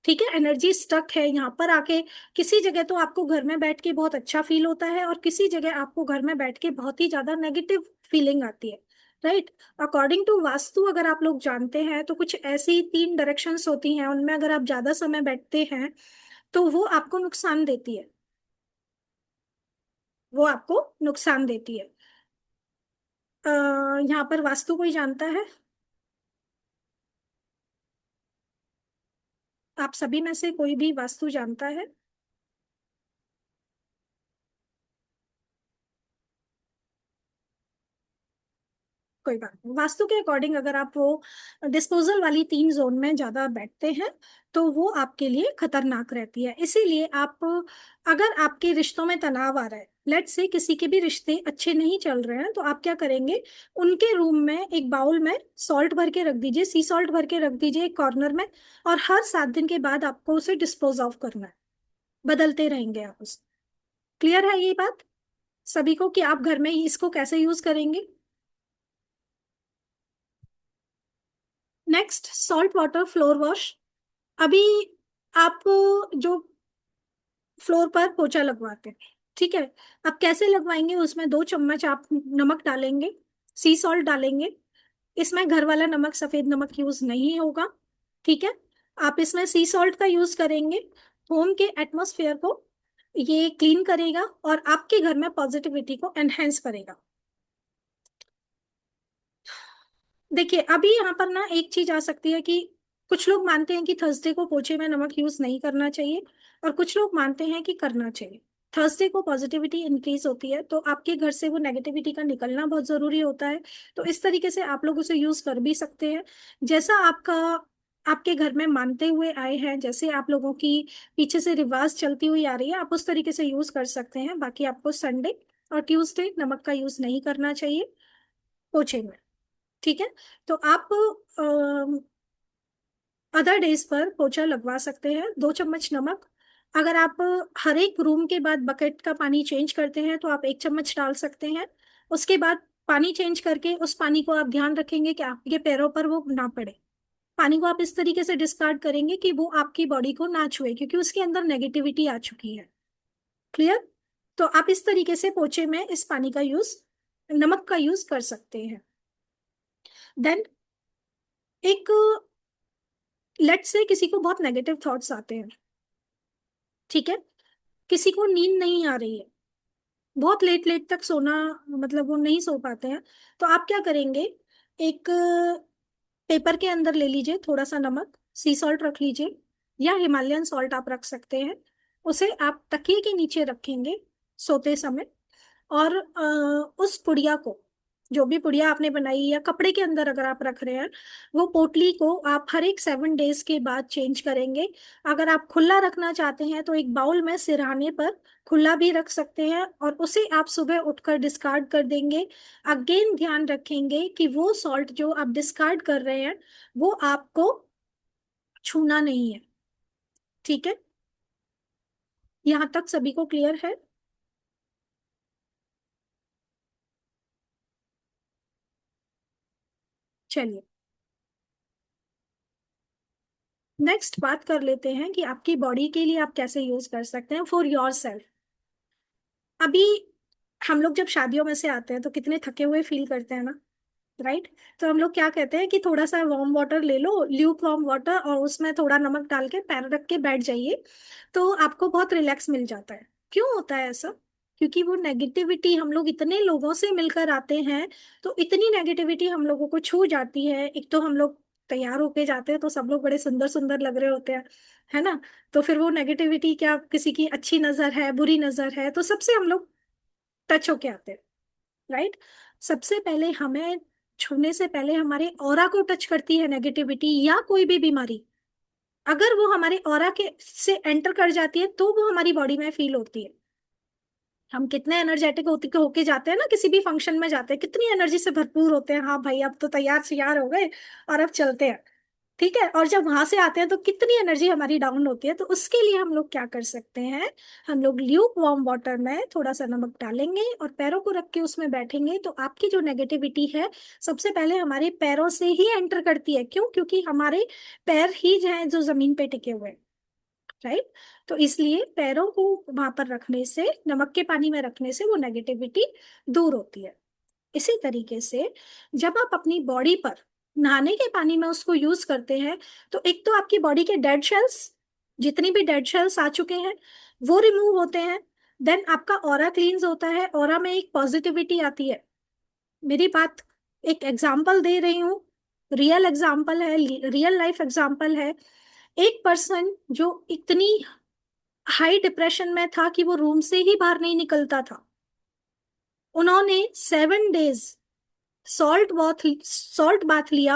ठीक है, एनर्जी स्टक है यहाँ पर आके। किसी जगह तो आपको घर में बैठ के बहुत अच्छा फील होता है और किसी जगह आपको घर में बैठ के बहुत ही ज्यादा नेगेटिव फीलिंग आती है, राइट। अकॉर्डिंग टू वास्तु अगर आप लोग जानते हैं तो कुछ ऐसी 3 डायरेक्शंस होती हैं, उनमें अगर आप ज्यादा समय बैठते हैं तो वो आपको नुकसान देती है, वो आपको नुकसान देती है। यहाँ पर वास्तु कोई जानता है? आप सभी में से कोई भी वास्तु जानता है? कोई बात नहीं। वास्तु के अकॉर्डिंग अगर आप वो डिस्पोजल वाली 3 जोन में ज्यादा बैठते हैं तो वो आपके लिए खतरनाक रहती है। इसीलिए आप, अगर आपके रिश्तों में तनाव आ रहा है, लेट्स से किसी के भी रिश्ते अच्छे नहीं चल रहे हैं, तो आप क्या करेंगे? उनके रूम में एक बाउल में सॉल्ट भर के रख दीजिए, सी सॉल्ट भर के रख दीजिए एक कॉर्नर में, और हर 7 दिन के बाद आपको उसे डिस्पोज ऑफ करना है। बदलते रहेंगे आप उसे। क्लियर है ये बात सभी को कि आप घर में ही इसको कैसे यूज करेंगे? Next, salt water floor wash. अभी आप जो फ्लोर पर पोछा लगवाते हैं, ठीक है, अब कैसे लगवाएंगे? उसमें 2 चम्मच आप नमक डालेंगे, सी सॉल्ट डालेंगे। इसमें घर वाला नमक, सफेद नमक यूज नहीं होगा, ठीक है। आप इसमें सी सॉल्ट का यूज करेंगे। होम के एटमॉस्फेयर को ये क्लीन करेगा और आपके घर में पॉजिटिविटी को एनहेंस करेगा। देखिए, अभी यहाँ पर ना एक चीज आ सकती है कि कुछ लोग मानते हैं कि थर्सडे को पोछे में नमक यूज नहीं करना चाहिए, और कुछ लोग मानते हैं कि करना चाहिए। थर्सडे को पॉजिटिविटी इंक्रीज होती है, तो आपके घर से वो नेगेटिविटी का निकलना बहुत जरूरी होता है। तो इस तरीके से आप लोग उसे यूज कर भी सकते हैं, जैसा आपका आपके घर में मानते हुए आए हैं, जैसे आप लोगों की पीछे से रिवाज चलती हुई आ रही है, आप उस तरीके से यूज कर सकते हैं। बाकी आपको संडे और ट्यूसडे नमक का यूज नहीं करना चाहिए पोछे में, ठीक है। तो आप अदर डेज पर पोछा लगवा सकते हैं। 2 चम्मच नमक अगर आप हर एक रूम के बाद बकेट का पानी चेंज करते हैं तो आप 1 चम्मच डाल सकते हैं। उसके बाद पानी चेंज करके उस पानी को आप ध्यान रखेंगे कि आपके पैरों पर वो ना पड़े। पानी को आप इस तरीके से डिस्कार्ड करेंगे कि वो आपकी बॉडी को ना छुए, क्योंकि उसके अंदर नेगेटिविटी आ चुकी है। क्लियर? तो आप इस तरीके से पोछे में इस पानी का यूज, नमक का यूज कर सकते हैं। देन एक, लेट से किसी को बहुत नेगेटिव थॉट्स आते हैं, ठीक है, किसी को नींद नहीं आ रही है, बहुत लेट लेट तक सोना, मतलब वो नहीं सो पाते हैं, तो आप क्या करेंगे, एक पेपर के अंदर ले लीजिए थोड़ा सा नमक, सी सॉल्ट रख लीजिए या हिमालयन सॉल्ट आप रख सकते हैं। उसे आप तकिए के नीचे रखेंगे सोते समय, और उस पुड़िया को, जो भी पुड़िया आपने बनाई या कपड़े के अंदर अगर आप रख रहे हैं, वो पोटली को आप हर एक 7 डेज के बाद चेंज करेंगे। अगर आप खुला रखना चाहते हैं तो एक बाउल में सिरहाने पर खुला भी रख सकते हैं, और उसे आप सुबह उठकर डिस्कार्ड कर देंगे। अगेन ध्यान रखेंगे कि वो सॉल्ट जो आप डिस्कार्ड कर रहे हैं वो आपको छूना नहीं है, ठीक है? यहाँ तक सभी को क्लियर है? चलिए नेक्स्ट बात कर लेते हैं कि आपकी बॉडी के लिए आप कैसे यूज कर सकते हैं फॉर योर सेल्फ। अभी हम लोग जब शादियों में से आते हैं तो कितने थके हुए फील करते हैं ना, राइट? तो हम लोग क्या कहते हैं कि थोड़ा सा वार्म वाटर ले लो, ल्यूक वार्म वाटर, और उसमें थोड़ा नमक डाल के पैर रख के बैठ जाइए, तो आपको बहुत रिलैक्स मिल जाता है। क्यों होता है ऐसा? क्योंकि वो नेगेटिविटी, हम लोग इतने लोगों से मिलकर आते हैं, तो इतनी नेगेटिविटी हम लोगों को छू जाती है। एक तो हम लोग तैयार होके जाते हैं तो सब लोग बड़े सुंदर सुंदर लग रहे होते हैं, है ना? तो फिर वो नेगेटिविटी, क्या किसी की अच्छी नजर है, बुरी नजर है, तो सबसे हम लोग टच होके आते हैं, राइट? सबसे पहले हमें छूने से पहले हमारे ऑरा को टच करती है नेगेटिविटी या कोई भी बीमारी। अगर वो हमारे ऑरा के से एंटर कर जाती है तो वो हमारी बॉडी में फील होती है। हम कितने एनर्जेटिक होके जाते हैं ना, किसी भी फंक्शन में जाते हैं, कितनी एनर्जी से भरपूर होते हैं, हाँ भाई अब तो तैयार श्यार हो गए और अब चलते हैं, ठीक है? और जब वहां से आते हैं तो कितनी एनर्जी हमारी डाउन होती है। तो उसके लिए हम लोग क्या कर सकते हैं, हम लोग ल्यूक वार्म वाटर में थोड़ा सा नमक डालेंगे और पैरों को रख के उसमें बैठेंगे, तो आपकी जो नेगेटिविटी है सबसे पहले हमारे पैरों से ही एंटर करती है। क्यों? क्योंकि हमारे पैर ही जो हैं जो जमीन पे टिके हुए हैं, राइट? तो इसलिए पैरों को वहां पर रखने से, नमक के पानी में रखने से वो नेगेटिविटी दूर होती है। इसी तरीके से जब आप अपनी बॉडी पर नहाने के पानी में उसको यूज करते हैं, तो एक तो आपकी बॉडी के डेड शेल्स, जितनी भी डेड शेल्स आ चुके हैं वो रिमूव होते हैं। देन आपका ऑरा क्लींस होता है, ऑरा में एक पॉजिटिविटी आती है। मेरी बात, एक एग्जाम्पल दे रही हूँ, रियल एग्जाम्पल है, रियल लाइफ एग्जाम्पल है। एक पर्सन जो इतनी हाई डिप्रेशन में था कि वो रूम से ही बाहर नहीं निकलता था, उन्होंने 7 डेज सॉल्ट बाथ लिया,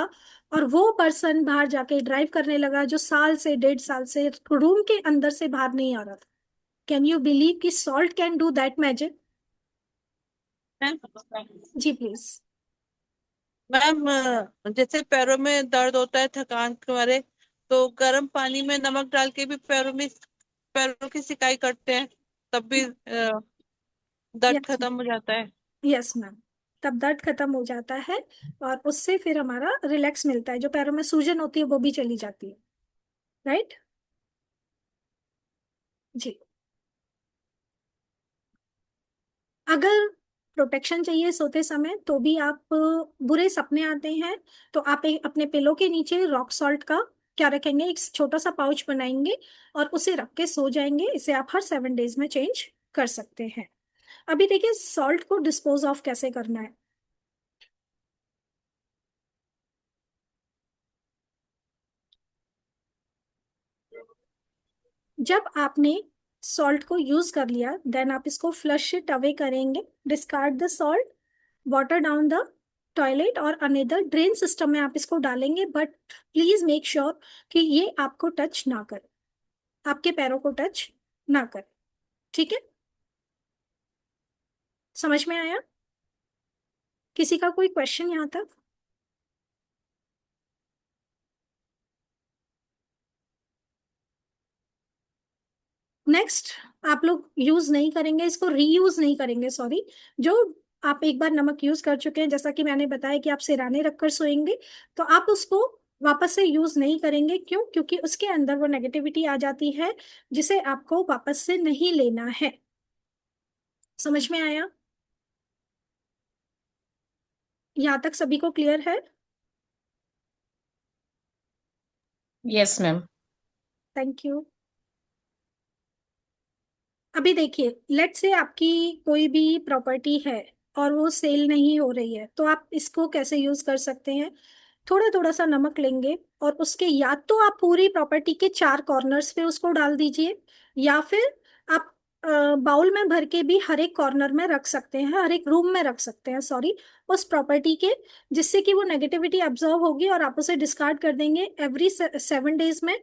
और वो पर्सन बाहर जाके ड्राइव करने लगा, जो साल से 1.5 साल से रूम के अंदर से बाहर नहीं आ रहा था। कैन यू बिलीव कि salt can do that magic? Ma'am जी प्लीज। मैम, जैसे पैरों में दर्द होता है थकान के मारे, तो गर्म पानी में नमक डाल के भी पैरों की सिकाई करते हैं, तब भी दर्द यस, खत्म हो जाता है। यस मैम, तब दर्द खत्म हो जाता है और उससे फिर हमारा रिलैक्स मिलता है, जो पैरों में सूजन होती है वो भी चली जाती है, राइट? जी। अगर प्रोटेक्शन चाहिए सोते समय तो भी आप, बुरे सपने आते हैं तो आप अपने पिलो के नीचे रॉक सॉल्ट का क्या रखेंगे, एक छोटा सा पाउच बनाएंगे और उसे रख के सो जाएंगे। इसे आप हर 7 डेज में चेंज कर सकते हैं। अभी देखिए सॉल्ट को डिस्पोज ऑफ कैसे करना है। जब आपने सॉल्ट को यूज कर लिया, देन आप इसको फ्लश इट अवे करेंगे, discard the salt, water down the toilet और अनदर ड्रेन सिस्टम में आप इसको डालेंगे। बट प्लीज मेक श्योर कि ये आपको टच ना करे, आपके पैरों को टच ना करे, ठीक है? समझ में आया? किसी का कोई क्वेश्चन यहाँ तक? नेक्स्ट, आप लोग यूज नहीं करेंगे इसको, रीयूज नहीं करेंगे, सॉरी। जो आप एक बार नमक यूज कर चुके हैं, जैसा कि मैंने बताया कि आप सिराने रखकर सोएंगे, तो आप उसको वापस से यूज नहीं करेंगे। क्यों? क्योंकि उसके अंदर वो नेगेटिविटी आ जाती है जिसे आपको वापस से नहीं लेना है। समझ में आया? यहाँ तक सभी को क्लियर है? Yes ma'am. Thank you. अभी देखिए, लेट से आपकी कोई भी प्रॉपर्टी है और वो सेल नहीं हो रही है, तो आप इसको कैसे यूज कर सकते हैं? थोड़ा थोड़ा सा नमक लेंगे और उसके या तो आप पूरी प्रॉपर्टी के 4 कॉर्नर्स पे उसको डाल दीजिए, या फिर आप बाउल में भर के भी हर एक कॉर्नर में रख सकते हैं, हर एक रूम में रख सकते हैं, सॉरी, उस प्रॉपर्टी के, जिससे कि वो नेगेटिविटी अब्जॉर्ब होगी और आप उसे डिस्कार्ड कर देंगे एवरी 7 डेज में।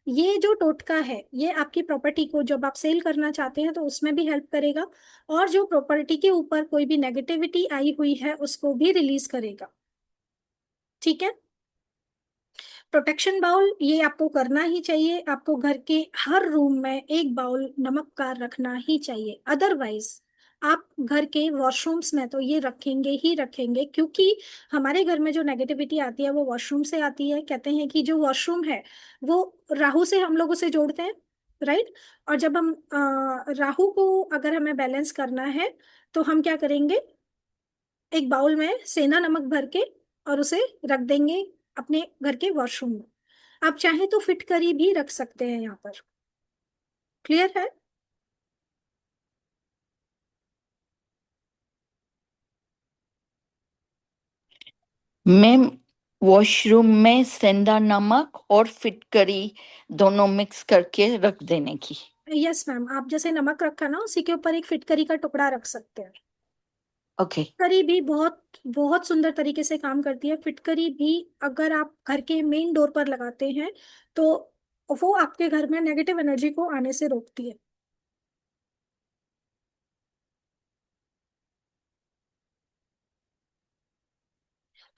ये जो टोटका है, ये आपकी प्रॉपर्टी को जब आप सेल करना चाहते हैं तो उसमें भी हेल्प करेगा, और जो प्रॉपर्टी के ऊपर कोई भी नेगेटिविटी आई हुई है उसको भी रिलीज करेगा। ठीक है? प्रोटेक्शन बाउल ये आपको करना ही चाहिए, आपको घर के हर रूम में एक बाउल नमक का रखना ही चाहिए। अदरवाइज आप घर के वॉशरूम्स में तो ये रखेंगे ही रखेंगे, क्योंकि हमारे घर में जो नेगेटिविटी आती है वो वॉशरूम से आती है। कहते हैं कि जो वॉशरूम है वो राहु से हम लोग उसे जोड़ते हैं, राइट? और जब हम राहु को अगर हमें बैलेंस करना है तो हम क्या करेंगे? एक बाउल में सेंधा नमक भर के और उसे रख देंगे अपने घर के वॉशरूम में। आप चाहें तो फिटकरी भी रख सकते हैं यहाँ पर। क्लियर है? मैम, वॉशरूम में सेंधा नमक और फिटकरी दोनों मिक्स करके रख देने की। यस मैम, आप जैसे नमक रखा ना उसी के ऊपर एक फिटकरी का टुकड़ा रख सकते हैं। ओके। फिटकरी भी बहुत बहुत सुंदर तरीके से काम करती है। फिटकरी भी अगर आप घर के मेन डोर पर लगाते हैं तो वो आपके घर में नेगेटिव एनर्जी को आने से रोकती है।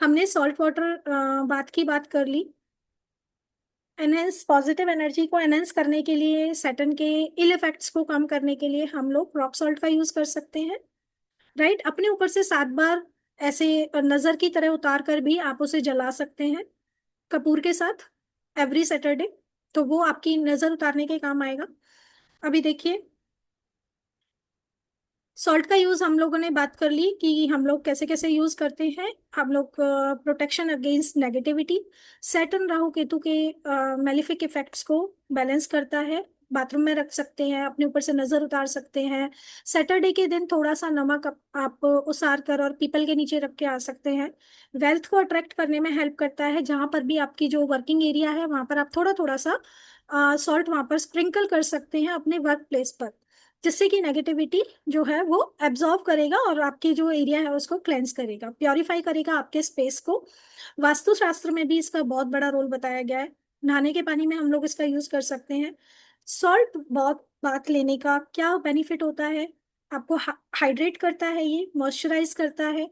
हमने सॉल्ट वाटर बात की बात कर ली। एनहेंस पॉजिटिव एनर्जी को एनहेंस करने के लिए, सैटर्न के इल इफेक्ट्स को कम करने के लिए हम लोग रॉक सॉल्ट का यूज कर सकते हैं, राइट? अपने ऊपर से 7 बार ऐसे नजर की तरह उतार कर भी आप उसे जला सकते हैं कपूर के साथ एवरी सैटरडे, तो वो आपकी नजर उतारने के काम आएगा। अभी देखिए, सॉल्ट का यूज हम लोगों ने बात कर ली कि हम लोग कैसे कैसे यूज करते हैं। हम लोग protection against negativity, Saturn Rahu Ketu के मेलिफिक इफेक्ट्स को बैलेंस करता है। बाथरूम में रख सकते हैं, अपने ऊपर से नजर उतार सकते हैं। सैटरडे के दिन थोड़ा सा नमक आप उसार कर और पीपल के नीचे रख के आ सकते हैं। वेल्थ को अट्रैक्ट करने में हेल्प करता है। जहां पर भी आपकी जो वर्किंग एरिया है वहां पर आप थोड़ा थोड़ा सा सॉल्ट वहां पर स्प्रिंकल कर सकते हैं अपने वर्क प्लेस पर, जिससे कि नेगेटिविटी जो है वो एब्जॉर्व करेगा और आपकी जो एरिया है उसको क्लेंस करेगा, प्योरीफाई करेगा आपके स्पेस को। वास्तुशास्त्र में भी इसका बहुत बड़ा रोल बताया गया है। नहाने के पानी में हम लोग इसका यूज कर सकते हैं। सॉल्ट बहुत बात लेने का क्या बेनिफिट होता है? आपको हाइड्रेट करता है, ये मॉइस्चराइज करता है,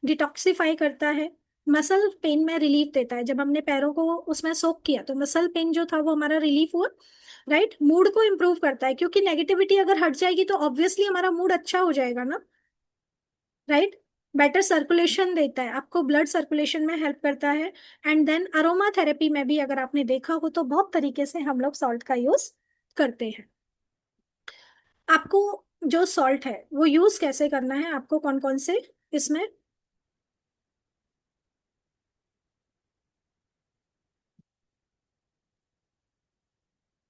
डिटॉक्सिफाई करता है, मसल पेन में रिलीफ देता है। जब हमने पैरों को उसमें सोक किया तो मसल पेन जो था वो हमारा रिलीफ हुआ, राइट? मूड को इम्प्रूव करता है, क्योंकि नेगेटिविटी अगर हट जाएगी तो ऑब्वियसली हमारा मूड अच्छा हो जाएगा ना, राइट? बेटर सर्कुलेशन देता है, आपको ब्लड सर्कुलेशन में हेल्प करता है। एंड देन अरोमा थेरेपी में भी अगर आपने देखा हो तो बहुत तरीके से हम लोग सॉल्ट का यूज करते हैं। आपको जो सॉल्ट है वो यूज कैसे करना है, आपको कौन कौन से इसमें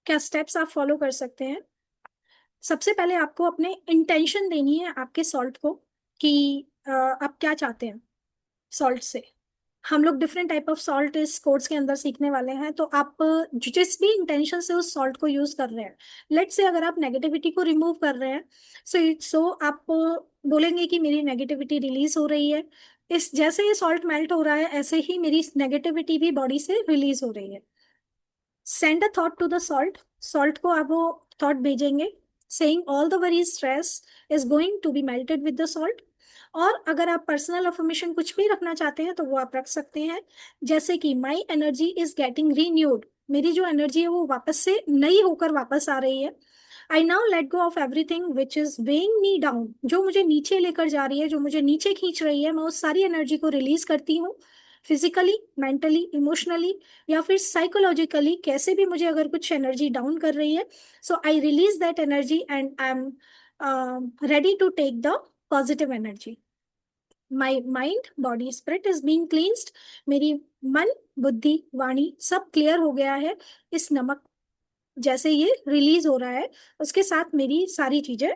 क्या स्टेप्स आप फॉलो कर सकते हैं? सबसे पहले आपको अपने इंटेंशन देनी है आपके सॉल्ट को कि आप क्या चाहते हैं सॉल्ट से। हम लोग डिफरेंट टाइप ऑफ सॉल्ट इस कोर्स के अंदर सीखने वाले हैं, तो आप जिस भी इंटेंशन से उस सॉल्ट को यूज कर रहे हैं, लेट से अगर आप नेगेटिविटी को रिमूव कर रहे हैं, सो आप बोलेंगे कि मेरी नेगेटिविटी रिलीज हो रही है। इस जैसे ये सॉल्ट मेल्ट हो रहा है ऐसे ही मेरी नेगेटिविटी भी बॉडी से रिलीज हो रही है। Send a thought to the salt, salt को आप वो थॉट भेजेंगे saying all the worry stress is going to be melted with the salt. और अगर आप पर्सनल अफर्मेशन कुछ भी रखना चाहते हैं तो वो आप रख सकते हैं, जैसे कि my energy is getting renewed, मेरी जो एनर्जी है वो वापस से नई होकर वापस आ रही है। I now let go of everything which is weighing me down, जो मुझे नीचे लेकर जा रही है, जो मुझे नीचे खींच रही है, मैं उस सारी एनर्जी को रिलीज करती हूँ, फिजिकली, मेंटली, इमोशनली, या फिर साइकोलॉजिकली, कैसे भी मुझे अगर कुछ एनर्जी डाउन कर रही है, so I release that energy and I am ready to take the positive energy. My mind, body, spirit is being cleansed. मेरी मन, बुद्धि, वाणी सब क्लियर हो गया है। इस नमक जैसे ये रिलीज हो रहा है, उसके साथ मेरी सारी चीजें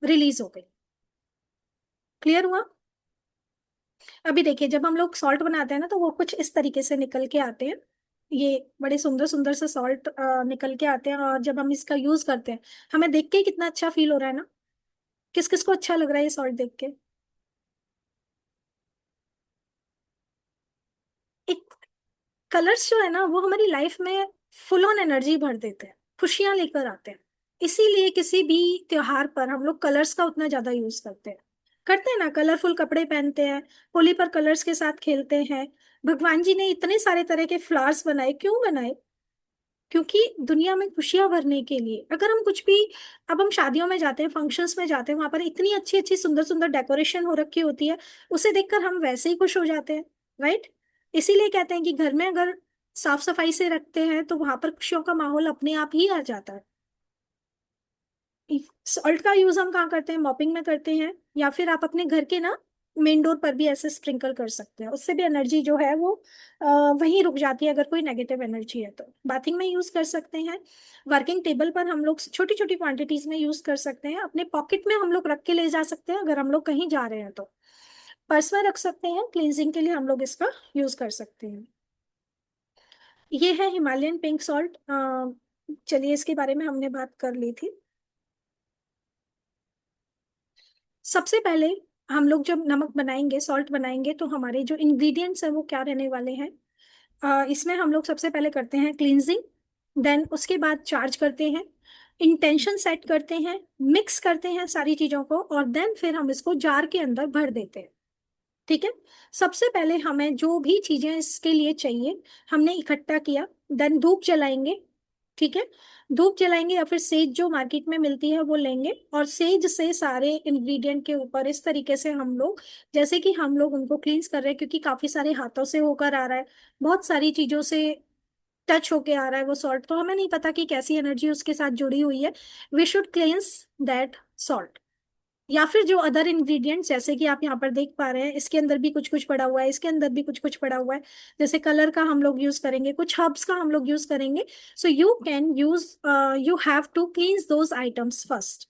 रिलीज हो गई। क्लियर हुआ? अभी देखिए, जब हम लोग सॉल्ट बनाते हैं ना, तो वो कुछ इस तरीके से निकल के आते हैं। ये बड़े सुंदर सुंदर से सॉल्ट निकल के आते हैं, और जब हम इसका यूज करते हैं, हमें देख के ही कितना अच्छा फील हो रहा है ना। किस किस को अच्छा लग रहा है ये सॉल्ट देख के? एक कलर्स जो है ना, वो हमारी लाइफ में फुल ऑन एनर्जी भर देते हैं, खुशियां लेकर आते हैं। इसीलिए किसी भी त्योहार पर हम लोग कलर्स का उतना ज्यादा यूज करते हैं ना। कलरफुल कपड़े पहनते हैं, होली पर कलर्स के साथ खेलते हैं। भगवान जी ने इतने सारे तरह के फ्लावर्स बनाए, क्यों बनाए? क्योंकि दुनिया में खुशियां भरने के लिए। अगर हम कुछ भी, अब हम शादियों में जाते हैं, फंक्शंस में जाते हैं, वहां पर इतनी अच्छी अच्छी सुंदर सुंदर डेकोरेशन हो रखी होती है, उसे देखकर हम वैसे ही खुश हो जाते हैं, राइट? इसीलिए कहते हैं कि घर में अगर साफ सफाई से रखते हैं, तो वहां पर खुशियों का माहौल अपने आप ही आ जाता है। सॉल्ट का यूज हम कहाँ करते हैं? मॉपिंग में करते हैं, या फिर आप अपने घर के ना मेन डोर पर भी ऐसे स्प्रिंकल कर सकते हैं। उससे भी एनर्जी जो है वो वहीं रुक जाती है, अगर कोई नेगेटिव एनर्जी है तो। बाथिंग में यूज कर सकते हैं, वर्किंग टेबल पर हम लोग छोटी छोटी क्वांटिटीज में यूज कर सकते हैं, अपने पॉकेट में हम लोग रख के ले जा सकते हैं अगर हम लोग कहीं जा रहे हैं तो। पर्स में रख सकते हैं, क्लींजिंग के लिए हम लोग इसका यूज कर सकते हैं। ये है हिमालयन पिंक सॉल्ट। चलिए, इसके बारे में हमने बात कर ली थी। सबसे पहले हम लोग जब नमक बनाएंगे, सॉल्ट बनाएंगे, तो हमारे जो इंग्रेडिएंट्स है वो क्या रहने वाले हैं? इसमें हम लोग सबसे पहले करते हैं क्लींजिंग, देन उसके बाद चार्ज करते हैं, इंटेंशन सेट करते हैं, मिक्स करते हैं सारी चीजों को, और देन फिर हम इसको जार के अंदर भर देते हैं। ठीक है? सबसे पहले हमें जो भी चीजें इसके लिए चाहिए हमने इकट्ठा किया, देन धूप जलाएंगे। ठीक है? धूप जलाएंगे, या फिर सेज जो मार्केट में मिलती है वो लेंगे, और सेज से सारे इंग्रेडिएंट के ऊपर इस तरीके से हम लोग, जैसे कि हम लोग उनको क्लींस कर रहे हैं, क्योंकि काफी सारे हाथों से होकर आ रहा है, बहुत सारी चीजों से टच होके आ रहा है वो सॉल्ट, तो हमें नहीं पता कि कैसी एनर्जी उसके साथ जुड़ी हुई है। We should cleanse that salt. या फिर जो अदर इंग्रेडिएंट्स, जैसे कि आप यहाँ पर देख पा रहे हैं, इसके अंदर भी कुछ कुछ पड़ा हुआ है, इसके अंदर भी कुछ कुछ पड़ा हुआ है। जैसे कलर का हम लोग यूज करेंगे, कुछ हर्ब्स का हम लोग यूज करेंगे। So you can use, you have to cleanse those items first.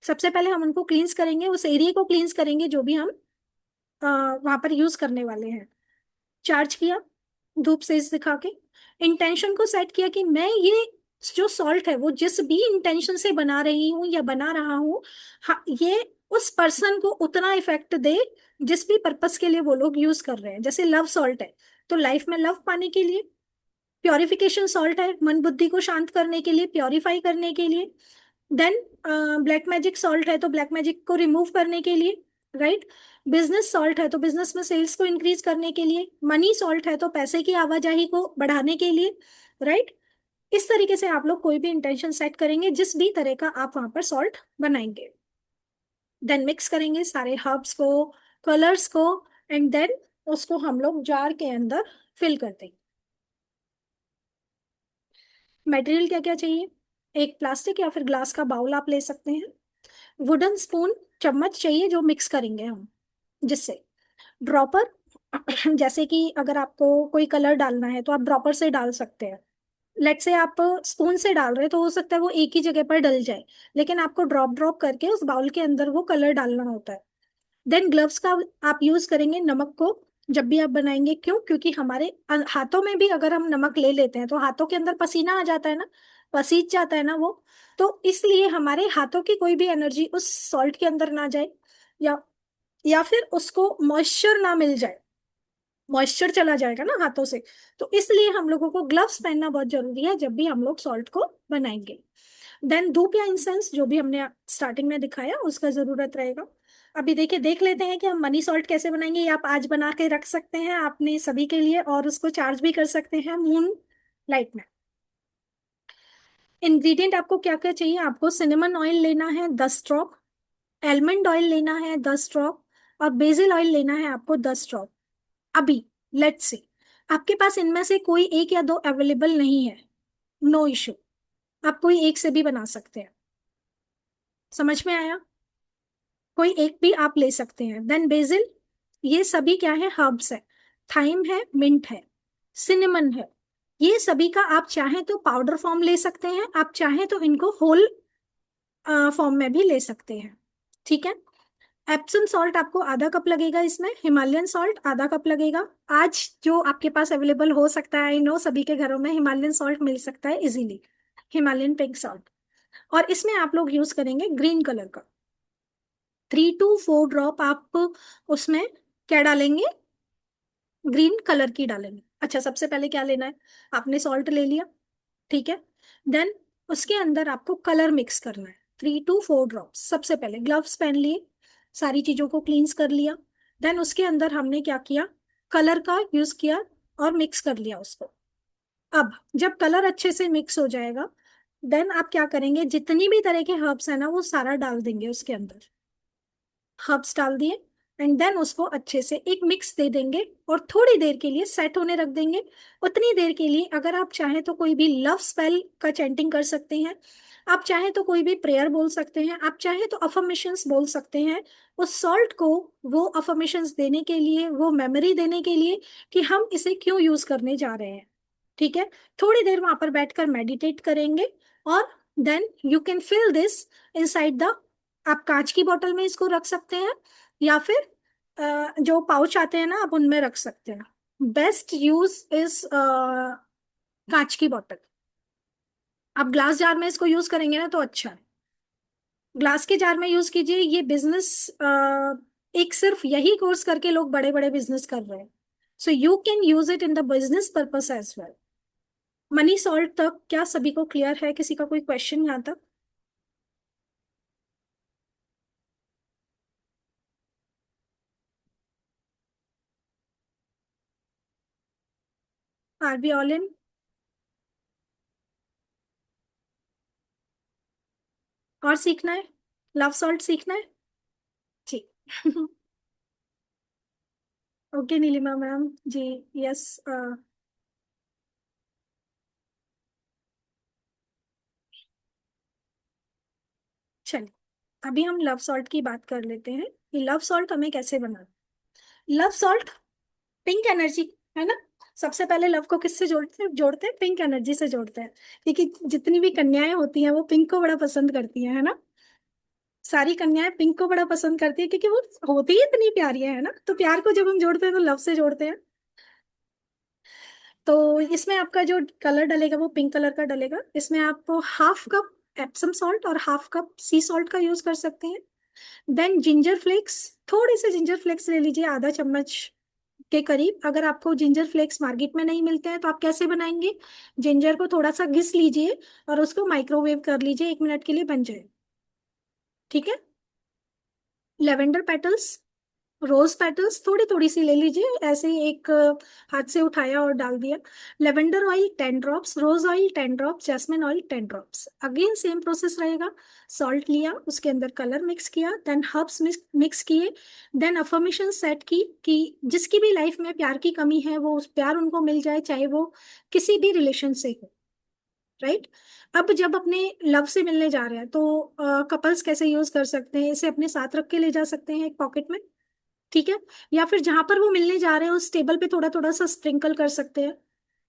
सबसे पहले हम उनको क्लींस करेंगे, उस एरिया को क्लींस करेंगे जो भी हम वहां पर यूज करने वाले हैं। चार्ज किया, धूप से दिखा के, इंटेंशन को सेट किया कि मैं ये जो सॉल्ट है वो जिस भी इंटेंशन से बना रही हूँ या बना रहा हूँ, हाँ, ये उस पर्सन को उतना इफेक्ट दे जिस भी पर्पस के लिए वो लोग यूज कर रहे हैं। जैसे लव सॉल्ट है, तो लाइफ में लव पाने के लिए। प्योरिफिकेशन सॉल्ट है, मन बुद्धि को शांत करने के लिए, प्योरीफाई करने के लिए। देन ब्लैक मैजिक सॉल्ट है, तो ब्लैक मैजिक को रिमूव करने के लिए, राइट? बिजनेस सॉल्ट है, तो बिजनेस में सेल्स को इंक्रीज करने के लिए। मनी सॉल्ट है, तो पैसे की आवाजाही को बढ़ाने के लिए, राइट? इस तरीके से आप लोग कोई भी इंटेंशन सेट करेंगे, जिस भी तरह का आप वहां पर सॉल्ट बनाएंगे। देन मिक्स करेंगे सारे हर्ब्स को, कलर्स को, एंड देन उसको हम लोग जार के अंदर फिल कर देंगे। मटेरियल क्या क्या चाहिए? एक प्लास्टिक या फिर ग्लास का बाउल आप ले सकते हैं, वुडन स्पून, चम्मच चाहिए जो मिक्स करेंगे हम, जिससे ड्रॉपर जैसे कि अगर आपको कोई कलर डालना है तो आप ड्रॉपर से डाल सकते हैं। लेट से आप स्पून से डाल रहे हैं तो हो सकता है वो एक ही जगह पर डल जाए, लेकिन आपको ड्रॉप ड्रॉप करके उस बाउल के अंदर वो कलर डालना होता है। देन ग्लव्स का आप यूज करेंगे नमक को जब भी आप बनाएंगे। क्यों? क्योंकि हमारे हाथों में भी अगर हम नमक ले लेते हैं तो हाथों के अंदर पसीना आ जाता है ना, पसीज जाता है ना वो, तो इसलिए हमारे हाथों की कोई भी एनर्जी उस सॉल्ट के अंदर ना जाए, या फिर उसको मॉइस्चर ना मिल जाए, मॉइस्चर चला जाएगा ना हाथों से। तो इसलिए हम लोगों को ग्लव्स पहनना बहुत जरूरी है जब भी हम लोग सॉल्ट को बनाएंगे। देन धूप या इंसेंस, जो भी हमने स्टार्टिंग में दिखाया, उसका जरूरत रहेगा। अभी देखिए, देख लेते हैं कि हम मनी सॉल्ट कैसे बनाएंगे। ये आप आज बना के रख सकते हैं आपने सभी के लिए, और उसको चार्ज भी कर सकते हैं मून लाइट में। इंग्रेडिएंट आपको क्या क्या चाहिए, आपको सिनेमन ऑयल लेना है 10 ड्रॉप, एलमंड ऑयल लेना है 10 ड्रॉप, और बेसिल ऑयल लेना है आपको 10 ड्रॉप। अभी लेट्स से आपके पास इनमें से कोई एक या दो अवेलेबल नहीं है, नो इशू, आप कोई एक से भी बना सकते हैं। समझ में आया? कोई एक भी आप ले सकते हैं। देन बेसिल, ये सभी क्या है, हर्ब्स है। थाइम है, मिंट है, सिनेमन है। ये सभी का आप चाहें तो पाउडर फॉर्म ले सकते हैं, आप चाहें तो इनको होल फॉर्म में भी ले सकते हैं। ठीक है। एप्सम सॉल्ट आपको आधा कप लगेगा, इसमें हिमालयन सॉल्ट आधा कप लगेगा। आज जो आपके पास अवेलेबल हो सकता है, आई नो सभी के घरों में हिमालयन सॉल्ट मिल सकता है इजीली, हिमालयन पिंक सॉल्ट। और इसमें आप लोग यूज करेंगे ग्रीन कलर का। 3 to 4 ड्रॉप आप उसमें क्या डालेंगे, ग्रीन कलर की डालेंगे। अच्छा, सबसे पहले क्या लेना है, आपने सॉल्ट ले लिया, ठीक है। देन उसके अंदर आपको कलर मिक्स करना है, 3 to 4 ड्रॉप। सबसे पहले ग्लव्स पहन लिए, सारी चीजों को क्लींस कर लिया। देन उसके अंदर हमने क्या किया, कलर का यूज किया और मिक्स कर लिया उसको। अब जब कलर अच्छे से मिक्स हो जाएगा, देन आप क्या करेंगे, जितनी भी तरह के हर्ब्स है ना वो सारा डाल देंगे उसके अंदर। हर्ब्स डाल दिए, एंड देन उसको अच्छे से एक मिक्स दे देंगे और थोड़ी देर के लिए सेट होने रख देंगे। उतनी देर के लिए अगर आप चाहें तो कोई भी लव स्पेल का चैंटिंग कर सकते हैं, आप चाहें तो कोई भी प्रेयर बोल सकते हैं, आप चाहें तो अफर्मेशंस बोल सकते हैं। उस सॉल्ट को वो अफर्मेशंस देने के लिए, वो मेमोरी देने के लिए कि हम इसे क्यों यूज करने जा रहे हैं। ठीक है। थोड़ी देर वहां पर बैठकर मेडिटेट करेंगे, और then you can fill this inside the, आप कांच की बोतल में इसको रख सकते हैं, या फिर जो पाउच आते हैं ना आप उनमें रख सकते हैं। बेस्ट यूज इज कांच की बोतल। आप ग्लास जार में इसको यूज करेंगे ना तो अच्छा है, ग्लास के जार में यूज कीजिए। ये बिजनेस, एक सिर्फ यही कोर्स करके लोग बड़े बड़े बिजनेस कर रहे हैं, so you can use it in the business purpose as well. Money salt तक क्या सभी को क्लियर है? किसी का कोई क्वेश्चन यहाँ तक? Are we all in? और सीखना है, लव सॉल्ट सीखना है? ठीक। Okay Neelima ma'am ji. Yes. चलिए, अभी हम लव सॉल्ट की बात कर लेते हैं कि लव सॉल्ट हमें कैसे बनाना। लव सॉल्ट पिंक एनर्जी है ना। सबसे पहले लव को किससे जोड़ते हैं, पिंक एनर्जी से जोड़ते हैं, क्योंकि जितनी भी कन्याएं होती हैं वो पिंक को बड़ा पसंद करती हैं, है ना। सारी कन्याएं पिंक को बड़ा पसंद करती है क्योंकि वो होती ही इतनी प्यारी है ना। तो प्यार को जब हम जोड़ते हैं तो लव से जोड़ते हैं। तो इसमें आपका जो कलर डलेगा वो पिंक कलर का डलेगा। इसमें आप हाफ कप एप्सम सॉल्ट और हाफ कप सी सॉल्ट का यूज कर सकते हैं। देन जिंजर फ्लेक्स, थोड़े से जिंजर फ्लेक्स ले लीजिए, आधा चम्मच के करीब। अगर आपको जिंजर फ्लेक्स मार्केट में नहीं मिलते हैं तो आप कैसे बनाएंगे, जिंजर को थोड़ा सा घिस लीजिए और उसको माइक्रोवेव कर लीजिए, 1 मिनट के लिए बन जाए। ठीक है। लेवेंडर पेटल्स, रोज पेटल्स थोड़ी थोड़ी सी ले लीजिए, ऐसे ही एक हाथ से उठाया और डाल दिया। Lavender oil 10 drops, rose oil 10 drops, jasmine oil 10 drops. Again same process रहेगा। सॉल्ट लिया, उसके अंदर कलर मिक्स किया, देन हर्ब्स मिक्स किए, देन अफर्मेशन सेट की कि जिसकी भी लाइफ में प्यार की कमी है वो उस प्यार उनको मिल जाए, चाहे वो किसी भी रिलेशन से हो। राइट। अब जब अपने लव से मिलने जा रहे हैं तो कपल्स कैसे यूज कर सकते हैं, इसे अपने साथ रख के ले जा सकते हैं एक पॉकेट में। ठीक है। या फिर जहां पर वो मिलने जा रहे हैं उस टेबल पे थोड़ा थोड़ा सा स्प्रिंकल कर सकते हैं।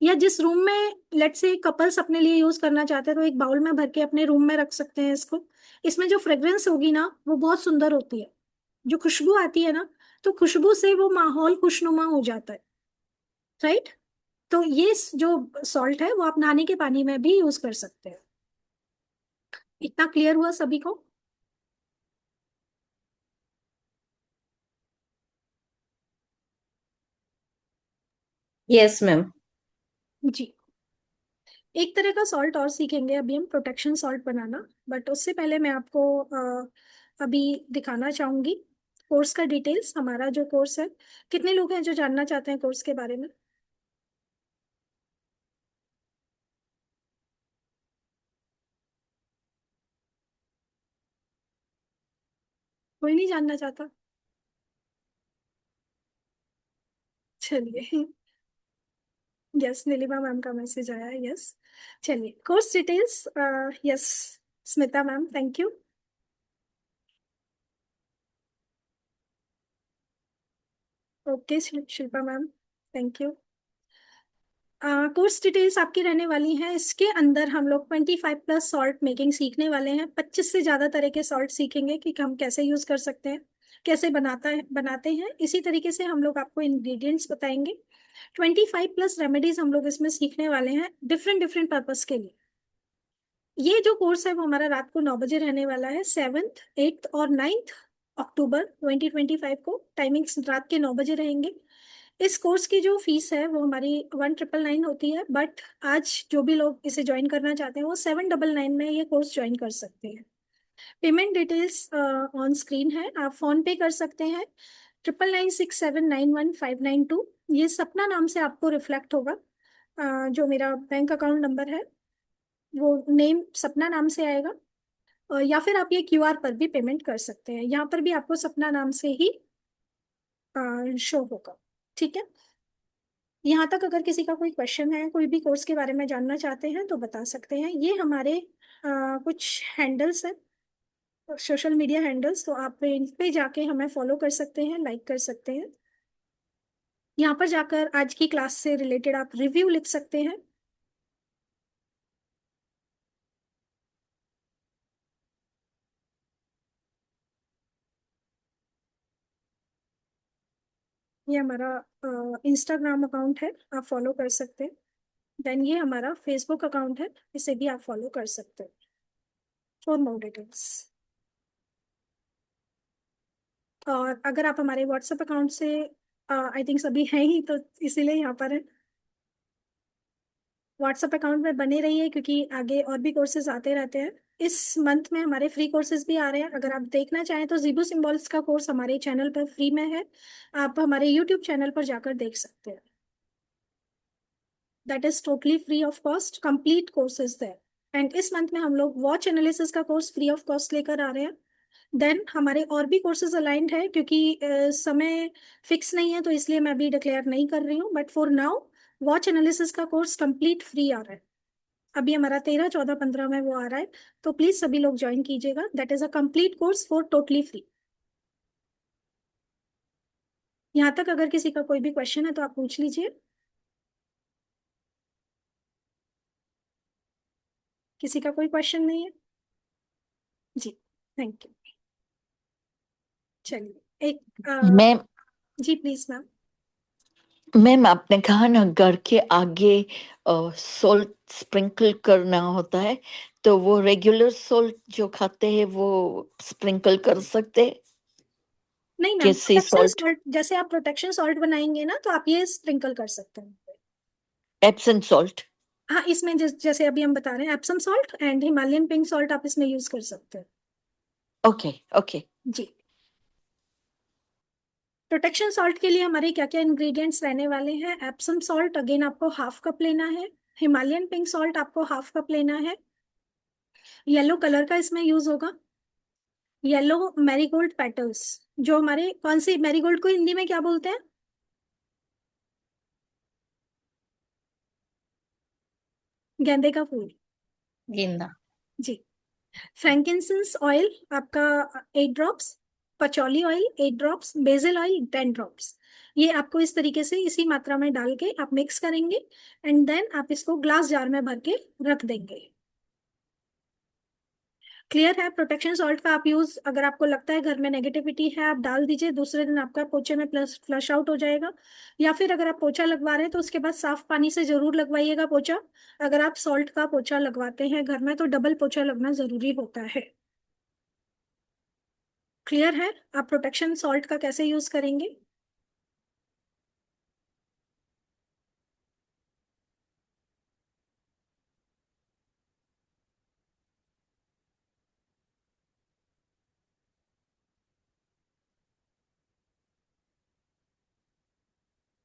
या जिस रूम में लेट से कपल्स अपने लिए यूज करना चाहते हैं तो एक बाउल में भर के अपने रूम में रख सकते हैं इसको। इसमें जो फ्रेग्रेंस होगी ना वो बहुत सुंदर होती है, जो खुशबू आती है ना, तो खुशबू से वो माहौल खुशनुमा हो जाता है। राइट। तो ये जो सॉल्ट है वो आप नहाने के पानी में भी यूज कर सकते हैं। इतना क्लियर हुआ सभी को? Yes ma'am. जी। एक तरह का सॉल्ट और सीखेंगे अभी हम, प्रोटेक्शन सॉल्ट बनाना। बट उससे पहले मैं आपको अभी दिखाना चाहूंगी कोर्स का डिटेल्स। हमारा जो कोर्स है, कितने लोग हैं जो जानना चाहते हैं कोर्स के बारे में? कोई नहीं जानना चाहता? चलिए, यस, नीलिमा मैम का मैसेज आया, यस। चलिए, course details, yes, Smita ma'am, thank you. Okay, Shilpa ma'am, thank you. Course details आपकी रहने वाली हैं। इसके अंदर हम लोग 25+ सॉल्ट मेकिंग सीखने वाले हैं। 25 से ज़्यादा तरह के सॉल्ट सीखेंगे कि हम कैसे यूज़ कर सकते हैं, कैसे बनाते हैं। इसी तरीके से हम लोग आपको इंग्रेडिएंट्स बताएंगे। 25+ रेमेडीज हम लोग इसमें सीखने वाले हैं, डिफरेंट डिफरेंट पर्पस के लिए। ये जो कोर्स है वो हमारा रात को 9 बजे रहने वाला है, 7th 8th और 9th अक्टूबर 2025 को। टाइमिंग्स रात के 9 बजे रहेंगे। इस कोर्स की जो फीस है वो हमारी 1999 होती है, बट आज जो भी लोग इसे ज्वाइन करना चाहते हैं वो 799 में ये कोर्स ज्वाइन कर सकते हैं। पेमेंट डिटेल्स ऑन स्क्रीन है, आप फोन पे कर सकते हैं 9996791592। ये सपना नाम से आपको रिफ्लेक्ट होगा। जो मेरा बैंक अकाउंट नंबर है वो नेम सपना नाम से आएगा। या फिर आप ये क्यूआर पर भी पेमेंट कर सकते हैं, यहाँ पर भी आपको सपना नाम से ही शो होगा। ठीक है, यहाँ तक अगर किसी का कोई क्वेश्चन है, कोई भी कोर्स के बारे में जानना चाहते हैं तो बता सकते हैं। ये हमारे कुछ हैंडल्स हैं, सोशल मीडिया हैंडल्स, तो आप इन पे जाके हमें फॉलो कर सकते हैं, लाइक कर सकते हैं। यहाँ पर जाकर आज की क्लास से रिलेटेड आप रिव्यू लिख सकते हैं। ये हमारा इंस्टाग्राम अकाउंट है, आप फॉलो कर सकते हैं। देन ये हमारा फेसबुक अकाउंट है, इसे भी आप फॉलो कर सकते हैं फॉर मोर डिटेल्स। और अगर आप हमारे व्हाट्सएप अकाउंट से, आई थिंक सभी हैं ही तो इसीलिए यहाँ पर है, व्हाट्सएप अकाउंट में बने रहिए क्योंकि आगे और भी कोर्सेज आते रहते हैं। इस मंथ में हमारे फ्री कोर्सेज भी आ रहे हैं। अगर आप देखना चाहें तो जीबू सिंबल्स का कोर्स हमारे चैनल पर फ्री में है, आप हमारे यूट्यूब चैनल पर जाकर देख सकते हैं। That is totally free of cost, complete courses there. And इस मंथ में हम लोग वॉच एनालिसिस का कोर्स फ्री ऑफ कॉस्ट लेकर आ रहे हैं। देन हमारे और भी कोर्सेज अलाइंड है, क्योंकि समय फिक्स नहीं है तो इसलिए मैं अभी डिक्लेयर नहीं कर रही हूँ, but for now watch analysis का कोर्स कंप्लीट फ्री आ रहा है। अभी हमारा 13 14 15 में वो आ रहा है, तो प्लीज सभी लोग ज्वाइन कीजिएगा। That is a complete course for totally free. यहाँ तक अगर किसी का कोई भी क्वेश्चन है तो आप पूछ लीजिए। किसी का कोई क्वेश्चन नहीं है? जी, थैंक यू। चलिए, एक मैम जी प्लीज मैम। मैम आपने कहा ना घर के आगे सॉल्ट स्प्रिंकल करना होता है, तो वो रेगुलर सॉल्ट जो खाते हैं वो स्प्रिंकल कर सकते हैं? नहीं मैम, जैसे प्रोटेक्शन सॉल्ट, सॉल्ट, जैसे आप प्रोटेक्शन सॉल्ट बनाएंगे ना तो आप ये स्प्रिंकल कर सकते हैं। Epsom salt. हाँ, इसमें जैसे अभी हम बता रहे हैं Epsom salt and Himalayan pink salt आप इसमें यूज कर सकते हैं। Okay okay. जी, प्रोटेक्शन सॉल्ट के लिए हमारे क्या क्या इंग्रेडिएंट्स रहने वाले हैं? एप्सम सॉल्ट अगेन आपको हाफ कप लेना है। हिमालयन पिंक सॉल्ट आपको हाफ कप लेना है। येलो कलर का इसमें यूज होगा। येलो मैरीगोल्ड पेटल्स, जो हमारे कौन सी मैरीगोल्ड को हिंदी में क्या बोलते हैं? गेंदे का फूल। गेंदा। जी। फ्रैंकिंसेंस ऑयल आपका 8 drops. Patchouli oil 8 drops. Basil oil 10 drops. ये आपको इस तरीके से इसी मात्रा में डाल के आप मिक्स करेंगे एंड देन आप इसको ग्लास जार में भर के रख देंगे। क्लियर है? प्रोटेक्शन सॉल्ट का आप यूज, अगर आपको लगता है घर में नेगेटिविटी है, आप डाल दीजिए, दूसरे दिन आपका पोछे में प्लस फ्लश आउट हो जाएगा। या फिर अगर आप पोछा लगवा रहे हैं तो उसके बाद साफ पानी से जरूर लगवाइएगा पोछा। अगर आप सॉल्ट का पोछा लगवाते हैं घर में तो डबल पोछा लगना जरूरी होता है। क्लियर है? आप प्रोटेक्शन सॉल्ट का कैसे यूज करेंगे?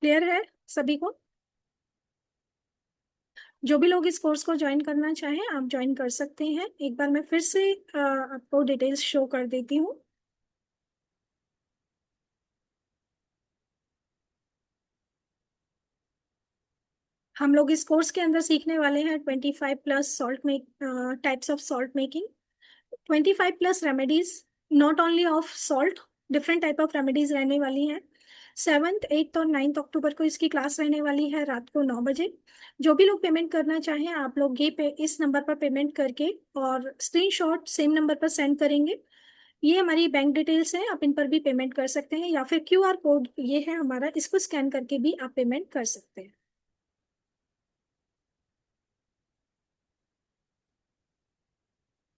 क्लियर है सभी को? जो भी लोग इस कोर्स को ज्वाइन करना चाहें आप ज्वाइन कर सकते हैं। एक बार मैं फिर से आपको डिटेल्स शो कर देती हूँ। हम लोग इस कोर्स के अंदर सीखने वाले हैं 25 plus salt make types of salt making, 25 plus remedies, not only of salt, different type of remedies रहने वाली हैं। 7th 8th और 9th अक्टूबर को इसकी क्लास रहने वाली है रात को 9 बजे। जो भी लोग पेमेंट करना चाहें आप लोग इस नंबर पर पेमेंट करके और स्क्रीनशॉट सेम नंबर पर सेंड करेंगे। ये हमारी बैंक डिटेल्स हैं, आप इन पर भी पेमेंट कर सकते हैं, या फिर QR कोड ये है हमारा, इसको स्कैन करके भी आप पेमेंट कर सकते हैं।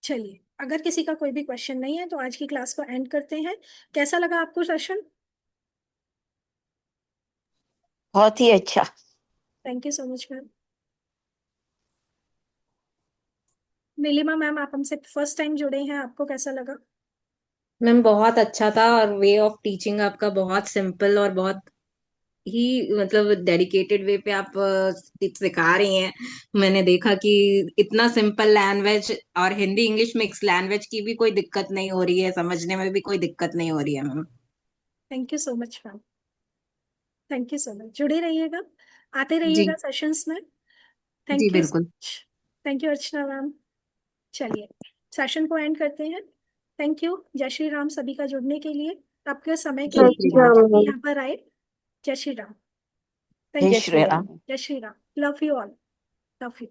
चलिए, अगर किसी का कोई भी क्वेश्चन नहीं है तो आज की क्लास को एंड करते हैं। कैसा लगा आपको सेशन? बहुत ही अच्छा। Thank you so much ma'am. Neelima ma'am, आप हमसे फर्स्ट टाइम जुड़े हैं, आपको कैसा लगा? मैम बहुत अच्छा था, और वे ऑफ टीचिंग आपका बहुत सिंपल और बहुत ही मतलब डेडिकेटेड वे पे आप सिखा रही हैं। मैंने देखा कि इतना सिंपल लैंग्वेज और हिंदी इंग्लिश मिक्स लैंग्वेज की भी कोई दिक्कत नहीं हो रही है, समझने में भी कोई दिक्कत नहीं हो रही है ma'am. Thank you so much ma'am, thank you so much. जुड़े रहिएगा, आते जी रहिएगा सेशंस में। जी थैंक यू सो बिल्कुल। Much. Thank you Archana ma'am. चलिए, सेशन को एंड करते हैं। थैंक यू, जय श्री राम सभी का जुड़ने के लिए, आपके समय के जय लिए श्री कि आप राम। सभी यहाँ पर आए। जय श्री राम। थैंक जय यू। श्री राम। जय Shri Ram. Love you all. Love you.